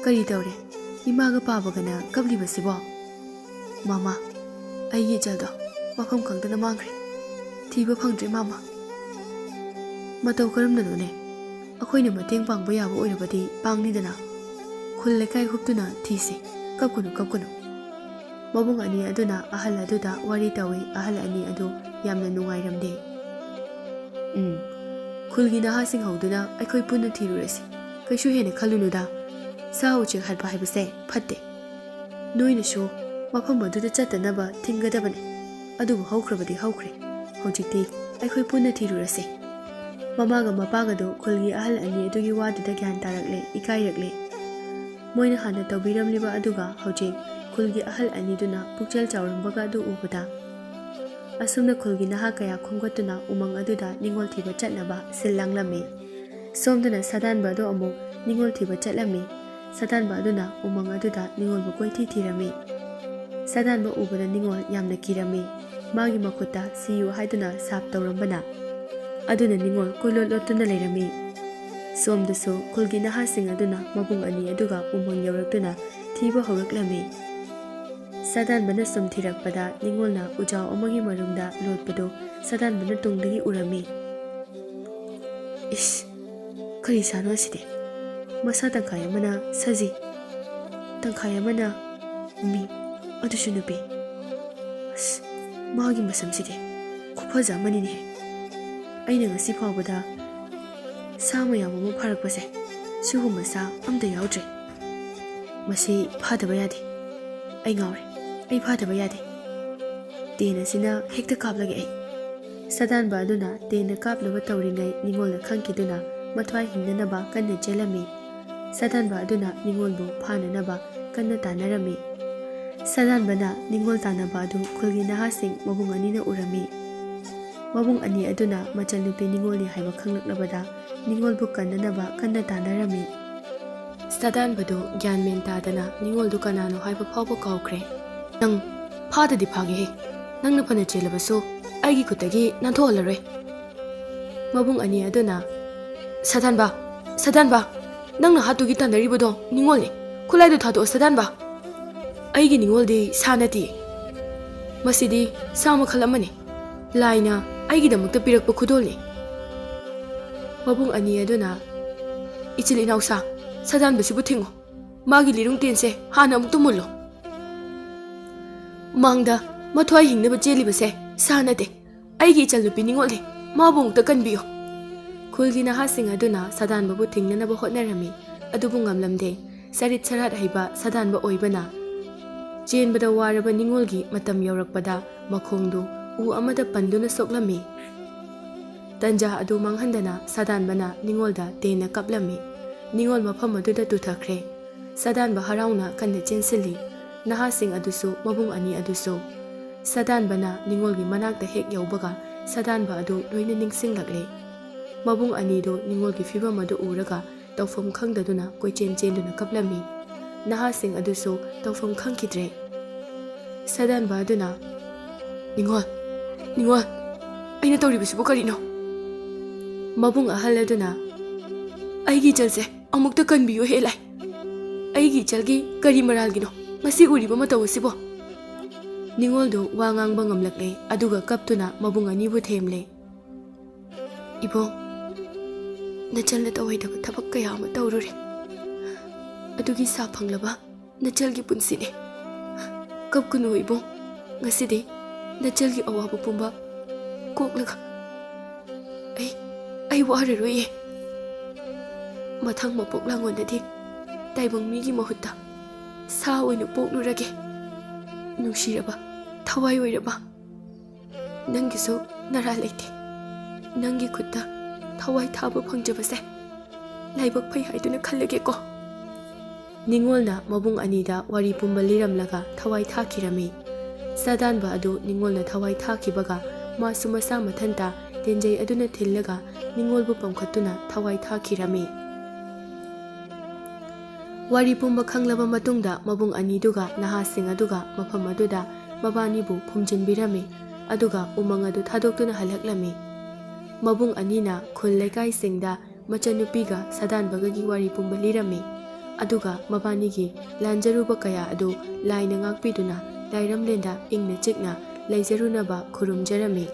ꯀꯔꯤ ꯇꯧꯔꯦ? ꯏꯃꯥꯒ ꯄꯥꯕꯒꯅ ꯀꯞꯂꯤꯕꯁꯤꯕꯣ?" "ꯃꯥꯃꯥ, ꯑꯩꯒꯤ ꯏꯆꯜꯗꯣ ꯃꯐꯝ ꯈꯪꯗꯅ ꯃꯥꯡꯈ꯭ꯔꯦ. ꯊꯤꯕ ꯐꯪꯗ꯭ꯔꯦ ꯃꯥꯃꯥ." "ꯃꯇꯧ ꯀꯔꯝꯅꯅꯣꯅꯦ? ꯑꯩꯈꯣꯏꯅ ꯃꯇꯦꯡ ꯄꯥꯡꯕ ꯌꯥꯕ ꯑꯣꯏꯔꯕꯗꯤ ꯄꯥꯡꯅꯤꯗꯅ. ꯈꯨꯜ ꯂꯩꯀꯥꯏ ꯍꯨꯞꯇꯨꯅ ꯊꯤꯁꯤ. ꯀꯞꯀꯅꯨ ꯀꯞꯀꯅꯨ." ꯃꯕꯨꯡ ꯑꯅꯤ ꯑꯗꯨꯅ ꯑꯍꯜ ꯑꯗꯨꯗ ꯋꯥꯔꯤ ꯇꯧꯏ꯫ ꯑꯍꯜ ꯑꯅꯤ ꯑꯗꯨ ꯌꯥꯝꯅ ꯅꯨꯡꯉꯥꯏꯔꯝꯗꯦ꯫ "ꯈꯨꯜꯒꯤ ꯅꯍꯥꯁꯤꯡ ꯍꯧꯗꯨꯅ ꯑꯩꯈꯣই ꯄꯨꯟꯅ ꯊꯤꯔꯨꯔꯁꯤ. ꯀꯩꯁꯨ ꯍꯦꯟꯅ ꯈꯜꯂꯨꯅꯨꯗ. ꯁꯥ ꯎꯆꯦꯛ ꯍꯥꯠꯄ ꯍꯥꯏꯕꯁꯦ ꯐꯠꯇꯦ. ꯅꯣꯏꯅꯁꯨ ꯃꯐꯝ ꯑꯗꯨꯗ ꯆꯠꯇꯅꯕ ꯊꯤꯡꯒꯗꯕꯅꯤ. ꯑꯗꯨꯕꯨ ꯍꯧꯈ꯭ꯔꯕꯗꯤ ꯍꯧꯈ꯭ꯔꯦ. ꯍꯧꯖꯤꯛꯇꯤ ꯑꯩꯈꯣই ꯄꯨꯟꯅ ꯊꯤꯔꯨꯔꯁꯤ." ꯃꯃꯥꯒ ꯃꯄꯥꯒꯗꯣ ꯈꯨꯜꯒꯤ ꯑꯍꯜ ꯑꯅꯤ ꯑꯗꯨꯒꯤ ꯋꯥꯗꯨꯗ ꯒ꯭ꯌꯥꯟ ꯇꯥꯔꯛꯂꯦ, ꯏꯀꯥꯏꯔꯛꯂꯦ꯫ ꯃꯣꯏꯅ ꯍꯥꯟꯅ ꯇꯧꯕꯤꯔꯝꯂꯤꯕ ꯑꯗꯨꯒ ꯍꯧꯖꯤꯛ ꯈꯨꯜꯒꯤ ꯑꯍꯜ ꯑꯅꯤꯗꯨꯅ ꯄꯨꯛꯆꯦꯜ ꯆꯥꯎꯔꯝꯕꯒ ꯑꯗꯨ ꯎꯕꯗ ꯑꯁꯨꯝꯅ ꯈꯨꯜꯒꯤ ꯅꯍꯥ ꯀꯌꯥ ꯈꯣꯝꯒꯠꯇꯨꯅ ꯎꯃꯪ ꯑꯗꯨꯗ ꯅꯤꯡꯉꯣꯜ ꯊꯤꯕ ꯆꯠꯅꯕ ꯁꯤꯜ ꯂꯥꯡꯂꯝꯃꯤ꯫ ꯁꯣꯝꯗꯅ ꯁꯥꯗꯥꯟꯕ ꯑꯗꯨ ꯑꯃꯨꯛ ꯅꯤꯡꯉꯣꯜ ꯊꯤꯕ ꯆꯠꯂꯝꯃꯤ꯫ ꯁꯥꯗꯥꯟꯕ ꯑꯗꯨꯅ ꯎꯃꯪ ꯑꯗꯨꯗ ꯅꯤꯡꯉꯣꯜꯕꯨ ꯀꯣꯏꯊꯤ ꯊꯤꯔꯝꯃꯤ꯫ ꯁꯥꯗꯥꯟꯕ ꯎꯕꯗ ꯅꯤꯡꯉꯣꯜ ꯌꯥꯝꯅ ꯀꯤꯔꯝꯃꯤ꯫ ꯃꯥꯒꯤ ꯃꯈꯨꯠꯇ ꯁꯤꯌꯨ ꯍꯥꯏꯗꯨꯅ ꯁꯥꯞ ꯇꯧꯔꯝꯕꯅ ꯑꯗꯨꯅ ꯅꯤꯡꯉꯣꯜ ꯀꯣꯏꯂꯣꯠ ꯂꯣꯠꯇꯨꯅ ꯂꯩꯔꯝꯃꯤ꯫ ꯁꯣꯝꯗꯁꯨ ꯈꯨꯜꯒꯤ ꯅꯍꯥꯁꯤꯡ ꯑꯗꯨꯅ ꯃꯕꯨꯡ ꯑꯅꯤ ꯑꯗꯨꯒ ꯎꯃꯪ ꯌꯧꯔꯛꯇꯨꯅ ꯊꯤꯕ ꯍꯧꯔꯛꯂꯝꯃꯤ꯫ ꯁꯥꯗꯥꯟꯕꯅ ꯁꯨꯝ ꯊꯤꯔꯛꯄꯗ ꯅꯤꯡꯉꯣꯜꯅ ꯎꯖꯥꯎ ꯑꯃꯒꯤ ꯃꯔꯨꯝꯗ ꯂꯣꯠꯄꯗꯨ ꯁꯥꯗꯥꯟꯕꯅ ꯇꯨꯡꯗꯒꯤ ꯎꯔꯝꯃꯤ꯫ "ꯏꯁ, ꯀꯔꯤ ꯁꯥꯅꯣ ꯑꯁꯤꯗꯤ? ꯃꯁꯥ ꯇꯪꯈꯥꯏ ꯑꯃꯅ ꯁꯖꯤ, ꯇꯪꯈꯥꯏ ꯑꯃꯅ ꯃꯤ, ꯑꯗꯨꯁꯨ ꯅꯨꯄꯤ. ꯑꯁ, ꯃꯥꯒꯤ ꯃꯁꯝꯁꯤꯗꯤ ꯈꯨꯐꯖ ꯑꯃꯅꯤꯅꯦ. ꯑꯩꯅ ꯉꯁꯤ ꯐꯥꯎꯕꯗ ꯁꯥ ꯃꯌꯥꯝ ꯑꯃ ꯐꯥꯔꯛꯄꯁꯦ ꯁꯤꯒꯨꯝꯕ ꯁꯥ ꯑꯝꯇ ꯌꯥꯎꯗ꯭ꯔꯤ. ꯃꯁꯤ ꯐꯥꯗꯕ ꯌꯥꯗꯦ. ꯑꯩ ꯉꯥꯎꯔꯦ. ꯑꯩ ꯐꯥꯗꯕ ꯌꯥꯗꯦ. ꯇꯦꯟ ꯑꯁꯤꯅ ꯍꯦꯛꯇ ꯀꯥꯞꯂꯒꯦ ꯑꯩ." ꯁꯥꯗꯥꯟꯕ ꯑꯗꯨꯅ ꯇꯦꯟꯅ ꯀꯥꯞꯅꯕ ꯇꯧꯔꯤꯉꯩ ꯅꯤꯡꯉꯣꯜꯅ ꯈꯪꯈꯤꯗꯨꯅ ꯃꯊ꯭ꯋꯥꯏ ꯍꯤꯡꯅꯅꯕ ꯀꯟꯅ ꯆꯦꯜꯂꯝꯃꯤ꯫ ꯁꯥꯗꯥꯟꯕ ꯑꯗꯨꯅ ꯅꯤꯡꯉꯣꯜꯕꯨ ꯐꯥꯅꯅꯕ ꯀꯟꯅ ꯇꯥꯟꯅꯔꯝꯃꯤ꯫ ꯁꯥꯗꯥꯟꯕꯅ ꯅꯤꯡꯉꯣꯜ ꯇꯥꯟꯅꯕ ꯑꯗꯨ ꯈꯨꯜꯒꯤ ꯅꯍꯥꯁꯤꯡ ꯃꯕꯨꯡ ꯑꯅꯤꯅ ꯎꯔꯝꯃꯤ꯫ ꯃꯕꯨꯡ ꯑꯅꯤ ꯑꯗꯨꯅ ꯃꯆꯜꯅꯨꯄꯤ ꯅꯤꯡꯉꯣꯜꯅꯤ ꯍꯥꯏꯕ ꯈꯪꯂꯛꯂꯕꯗ ꯅꯤꯡꯉꯣꯜꯕꯨ ꯀꯟꯅꯅꯕ ꯀꯟꯅ ꯇꯥꯟꯅꯔꯝꯃꯤ꯫ ꯁꯥꯗꯥꯟꯕꯗꯨ ꯒ꯭ꯌꯥꯟ ꯃꯦꯟ ꯇꯥꯗꯅ ꯅꯤꯡꯉꯣꯜꯗꯨ ꯀꯅꯥꯅꯣ ꯍꯥꯏꯕ ꯐꯥꯎꯕ ꯀꯥꯎꯈ꯭ꯔꯦ꯫ "ꯅꯪ ꯐꯥꯗꯗꯤ ꯐꯥꯒꯦꯍꯦ. ꯅꯪꯅ ꯐꯅ ꯆꯦꯜꯂꯕꯁꯨ ꯑꯩꯒꯤ ꯈꯨꯠꯇꯒꯤ ꯅꯥꯟꯊꯣꯛꯍꯜꯂꯔꯣꯏ." ꯃꯕꯨꯡ ꯑꯅꯤ ꯑꯗꯨꯅ "ꯁꯥꯗꯥꯟꯕ, ꯁꯥꯗꯥꯟꯕ, ꯅꯪꯅ ꯍꯥꯠꯇꯨꯒꯤ ꯇꯥꯟꯅꯔꯤꯕꯗꯣ ꯅꯤꯡꯉꯣꯜꯅꯤ. ꯈꯨꯠꯂꯥꯏꯗꯨ ꯊꯥꯗꯣꯛꯑꯣ ꯁꯥꯗꯥꯟꯕ. ꯑꯩꯒꯤ ꯅꯤꯡꯉꯣꯜꯗꯤ ꯁꯥ ꯅꯠꯇꯦ. ꯃꯁꯤꯗꯤ ꯁꯥ ꯃꯈꯜ ꯑꯃꯅꯤ. ꯂꯥꯏꯅ ꯑꯩꯒꯤꯗꯃꯛꯇ ꯄꯤꯔꯛꯄ ꯈꯨꯗꯣꯜꯅꯤ." ꯃꯕꯨꯡ ꯑꯅꯤ ꯑꯗꯨꯅ "ꯏꯆꯤꯜ ꯏꯅꯥꯎꯁꯥ, ꯁꯥꯗꯥꯟꯕꯁꯤꯕꯨ ꯊꯤꯡꯉꯨ. ꯃꯥꯒꯤ ꯂꯤꯔꯨꯡ ꯇꯦꯟꯁꯦ ꯍꯥꯟꯅ ꯑꯃꯨꯛꯇ ꯃꯨꯜꯂꯨ. ꯃꯥꯡꯗ ꯃꯊ꯭ꯋꯥꯏ ꯍꯤꯡꯅꯕ ꯆꯦꯜꯂꯤꯕꯁꯦ ꯁꯥ ꯅꯠꯇꯦ. ꯑꯩꯒꯤ ꯏꯆꯜꯅꯨꯄꯤ ꯅꯤꯡꯉꯣꯜꯅꯤ. ꯃꯥꯕꯨ ꯑꯃꯨꯛꯇ ꯀꯟꯕꯤꯌꯨ." ꯈꯨꯜꯒꯤ ꯅꯍꯥꯁꯤꯡ ꯑꯗꯨꯅ ꯁꯥꯗꯥꯟꯕꯕꯨ ꯊꯤꯡꯅꯅꯕ ꯍꯣꯠꯅꯔꯝꯃꯤ꯫ ꯑꯗꯨꯕꯨ ꯉꯝꯂꯝꯗꯦ꯫ ꯁꯔꯤꯠ ꯁꯔꯥꯠ ꯍꯩꯕ ꯁꯥꯗꯥꯟꯕ ꯑꯣꯏꯕꯅ ꯆꯦꯟꯕꯗ ꯋꯥꯔꯕ ꯅꯤꯡꯉꯣꯜꯒꯤ ꯃꯇꯝ ꯌꯧꯔꯛꯄꯗ ꯃꯈꯣꯡꯗꯨ ꯎ ꯑꯃꯗ ꯄꯟꯗꯨꯅ ꯁꯣꯛꯂꯝꯃꯤ꯫ ꯇꯟꯖꯥ ꯑꯗꯨ ꯃꯥꯡꯍꯟꯗꯅ ꯁꯥꯗꯥꯟꯕꯅ ꯅꯤꯡꯉꯣꯜꯗ ꯇꯦꯟꯅ ꯀꯥꯞꯂꯝꯃꯤ꯫ ꯅꯤꯡꯉꯣꯜ ꯃꯐꯝ ꯑꯗꯨꯗ ꯇꯨꯊꯈ꯭ꯔꯦ꯫ ꯁꯥꯗꯥꯟꯕ ꯍꯔꯥꯎꯅ ꯀꯟꯅ ꯆꯦꯟꯁꯤꯜꯂꯤ꯫ ꯅꯍꯥꯁꯤꯡ ꯑꯗꯨꯁꯨ ꯃꯕꯨꯡ ꯑꯅꯤ ꯑꯗꯨꯁꯨ꯫ ꯁꯥꯗꯥꯟꯕꯅ ꯅꯤꯡꯉꯣꯜꯒꯤ ꯃꯅꯥꯛꯇ ꯍꯦꯛ ꯌꯧꯕꯒ ꯁꯥꯗꯥꯟꯕ ꯑꯗꯨ ꯂꯣꯏꯅ ꯅꯤꯡꯁꯤꯡꯂꯛꯂꯦ꯫ ꯃꯕꯨꯡ ꯑꯅꯤꯗꯨ ꯅꯤꯡꯉꯣꯜꯒꯤ ꯐꯤꯕꯝ ꯑꯗꯨ ꯎꯔꯒ ꯇꯧꯐꯝ ꯈꯪꯗꯗꯨꯅ ꯀꯣꯏꯆꯦꯟ ꯆꯦꯟꯗꯨꯅ ꯀꯞꯂꯝꯃꯤ꯫ ꯅꯍꯥꯁꯤꯡ ꯑꯗꯨꯁꯨ ꯇꯧꯐꯝ ꯈꯪꯈꯤꯗ꯭ꯔꯦ꯫ ꯁꯥꯗꯥꯟꯕ ꯑꯗꯨꯅ ꯅꯤꯡꯉꯣꯜ ꯅꯤꯡꯉꯣꯜ ꯑꯩꯅ ꯇꯧꯔꯤꯕꯁꯤꯕꯨ ꯀꯔꯤꯅꯣ? ꯃꯕꯨꯡ ꯑꯍꯜ ꯑꯗꯨꯅ ꯑꯩꯒꯤ ꯏꯆꯜꯁꯦ ꯑꯃꯨꯛꯇ ꯀꯟꯕꯤꯌꯨ ꯍꯦ ꯂꯥꯏ, ꯑꯩꯒꯤ ꯏꯆꯜꯒꯤ ꯀꯔꯤ ꯃꯔꯥꯜꯒꯤꯅꯣ ꯉꯁꯤ ꯎꯔꯤꯕ ꯃꯇꯧ ꯑꯁꯤꯕꯣ? ꯅꯤꯡꯉꯣꯜꯗꯨ ꯋꯥ ꯉꯥꯡꯕ ꯉꯝꯂꯛꯂꯦ ꯑꯗꯨꯒ ꯀꯞꯇꯨꯅ ꯃꯕꯨꯡ ꯑꯅꯤꯕꯨ ꯊꯦꯝꯂꯦ꯫ ꯏꯕꯨꯡ, ꯅꯆꯜꯅ ꯇꯧꯍꯩꯗꯕ ꯊꯕꯛ ꯀꯌꯥ ꯑꯃ ꯇꯧꯔꯨꯔꯦ, ꯑꯗꯨꯒꯤ ꯁꯥ ꯐꯪꯂꯕ ꯅꯆꯜꯒꯤ ꯄꯨꯟꯁꯤꯅꯤ꯫ ꯀꯞꯀꯅꯨ ꯏꯕꯨꯡ, ꯉꯁꯤꯗꯤ ꯅꯆꯜꯒꯤ ꯑꯋꯥꯕ ꯄꯨꯝꯕ ꯀꯣꯛꯂꯒ ꯑꯩ ꯋꯥꯔꯔꯣꯏꯌꯦ꯫ ꯃꯊꯪ ꯃꯄꯣꯛꯂꯥꯡꯉꯣꯟꯗꯗꯤ ꯇꯥꯏꯕꯪ ꯃꯤꯒꯤ ꯃꯍꯨꯠꯇ ꯁꯥ ꯑꯣꯏꯅ ꯄꯣꯛꯂꯨꯔꯒꯦ꯫ ꯅꯨꯡꯁꯤꯔꯕ ꯊꯋꯥꯏ ꯑꯣꯏꯔꯕ, ꯅꯪꯒꯤꯁꯨ ꯅꯔꯥ ꯂꯩꯇꯦ, ꯅꯪꯒꯤ ꯈꯨꯠꯇ ꯊꯋꯥꯏ ꯊꯥꯕ ꯐꯪꯖꯕꯁꯦ ꯂꯥꯏꯕꯛ ꯐꯩ ꯍꯥꯏꯗꯨꯅ ꯈꯜꯂꯒꯦꯀꯣ꯫ ꯅꯤꯡꯉꯣꯜꯅ ꯃꯕꯨꯡ ꯑꯅꯤꯗ ꯋꯥꯔꯤ ꯄꯨꯝꯕ ꯂꯤꯔꯝꯂꯒ ꯊꯋꯥꯏ ꯊꯥꯈꯤꯔꯝꯃꯤ꯫ ꯁꯥꯗꯥꯟꯕ ꯑꯗꯨ ꯅꯤꯡꯉꯣꯜꯅ ꯊꯋꯥꯏ ꯊꯥꯈꯤꯕꯒ ꯃꯥꯁꯨ ꯃꯁꯥ ꯃꯊꯟꯇ ꯇꯦꯟꯖꯩ ꯑꯗꯨꯅ ꯊꯤꯜꯂꯒ ꯅꯤꯡꯉꯣꯜꯕꯨ ꯄꯝꯈꯠꯇꯨꯅ ꯊꯋꯥꯏ ꯊꯥꯈꯤꯔꯝꯃꯤ꯫ ꯋꯥꯔꯤ ꯄꯨꯝꯕ ꯈꯪꯂꯕ ꯃꯇꯨꯡꯗ ꯃꯕꯨꯡ ꯑꯅꯤꯗꯨꯒ ꯅꯍꯥꯁꯤꯡ ꯑꯗꯨꯒ ꯃꯐꯝ ꯑꯗꯨꯗ ꯃꯕꯥꯅꯤꯕꯨ ꯐꯨꯝꯖꯤꯟꯕꯤꯔꯝꯃꯤ ꯑꯗꯨꯒ ꯎꯃꯪ ꯑꯗꯨ ꯊꯥꯗꯣꯛꯇꯨꯅ ꯍꯜꯂꯛꯂꯝꯃꯤ꯫ ꯃꯕꯨꯡ ꯑꯅꯤꯅ ꯈꯨꯜ ꯂꯩꯀꯥꯏꯁꯤꯡꯗ ꯃꯆꯟꯅꯨꯄꯤꯒ ꯁꯥꯗꯥꯟꯕꯒꯒꯤ ꯋꯥꯔꯤ ꯄꯨꯝꯕ ꯂꯤꯔꯝꯃꯤ ꯑꯗꯨꯒ ꯃꯕꯥꯅꯤꯒꯤ ꯂꯥꯟꯖꯔꯨꯕ ꯀꯌా ꯑꯗꯨ ꯂꯥꯏꯅ ꯉꯥꯛꯄꯤꯗꯨꯅ ꯂꯥꯏꯔꯝꯂꯦꯟꯗ ꯏꯪꯅ ꯆꯤꯛꯅ ꯂꯩꯖꯔꯨꯅꯕ ꯈꯨꯔꯨꯝꯖꯔꯝꯃꯤ꯫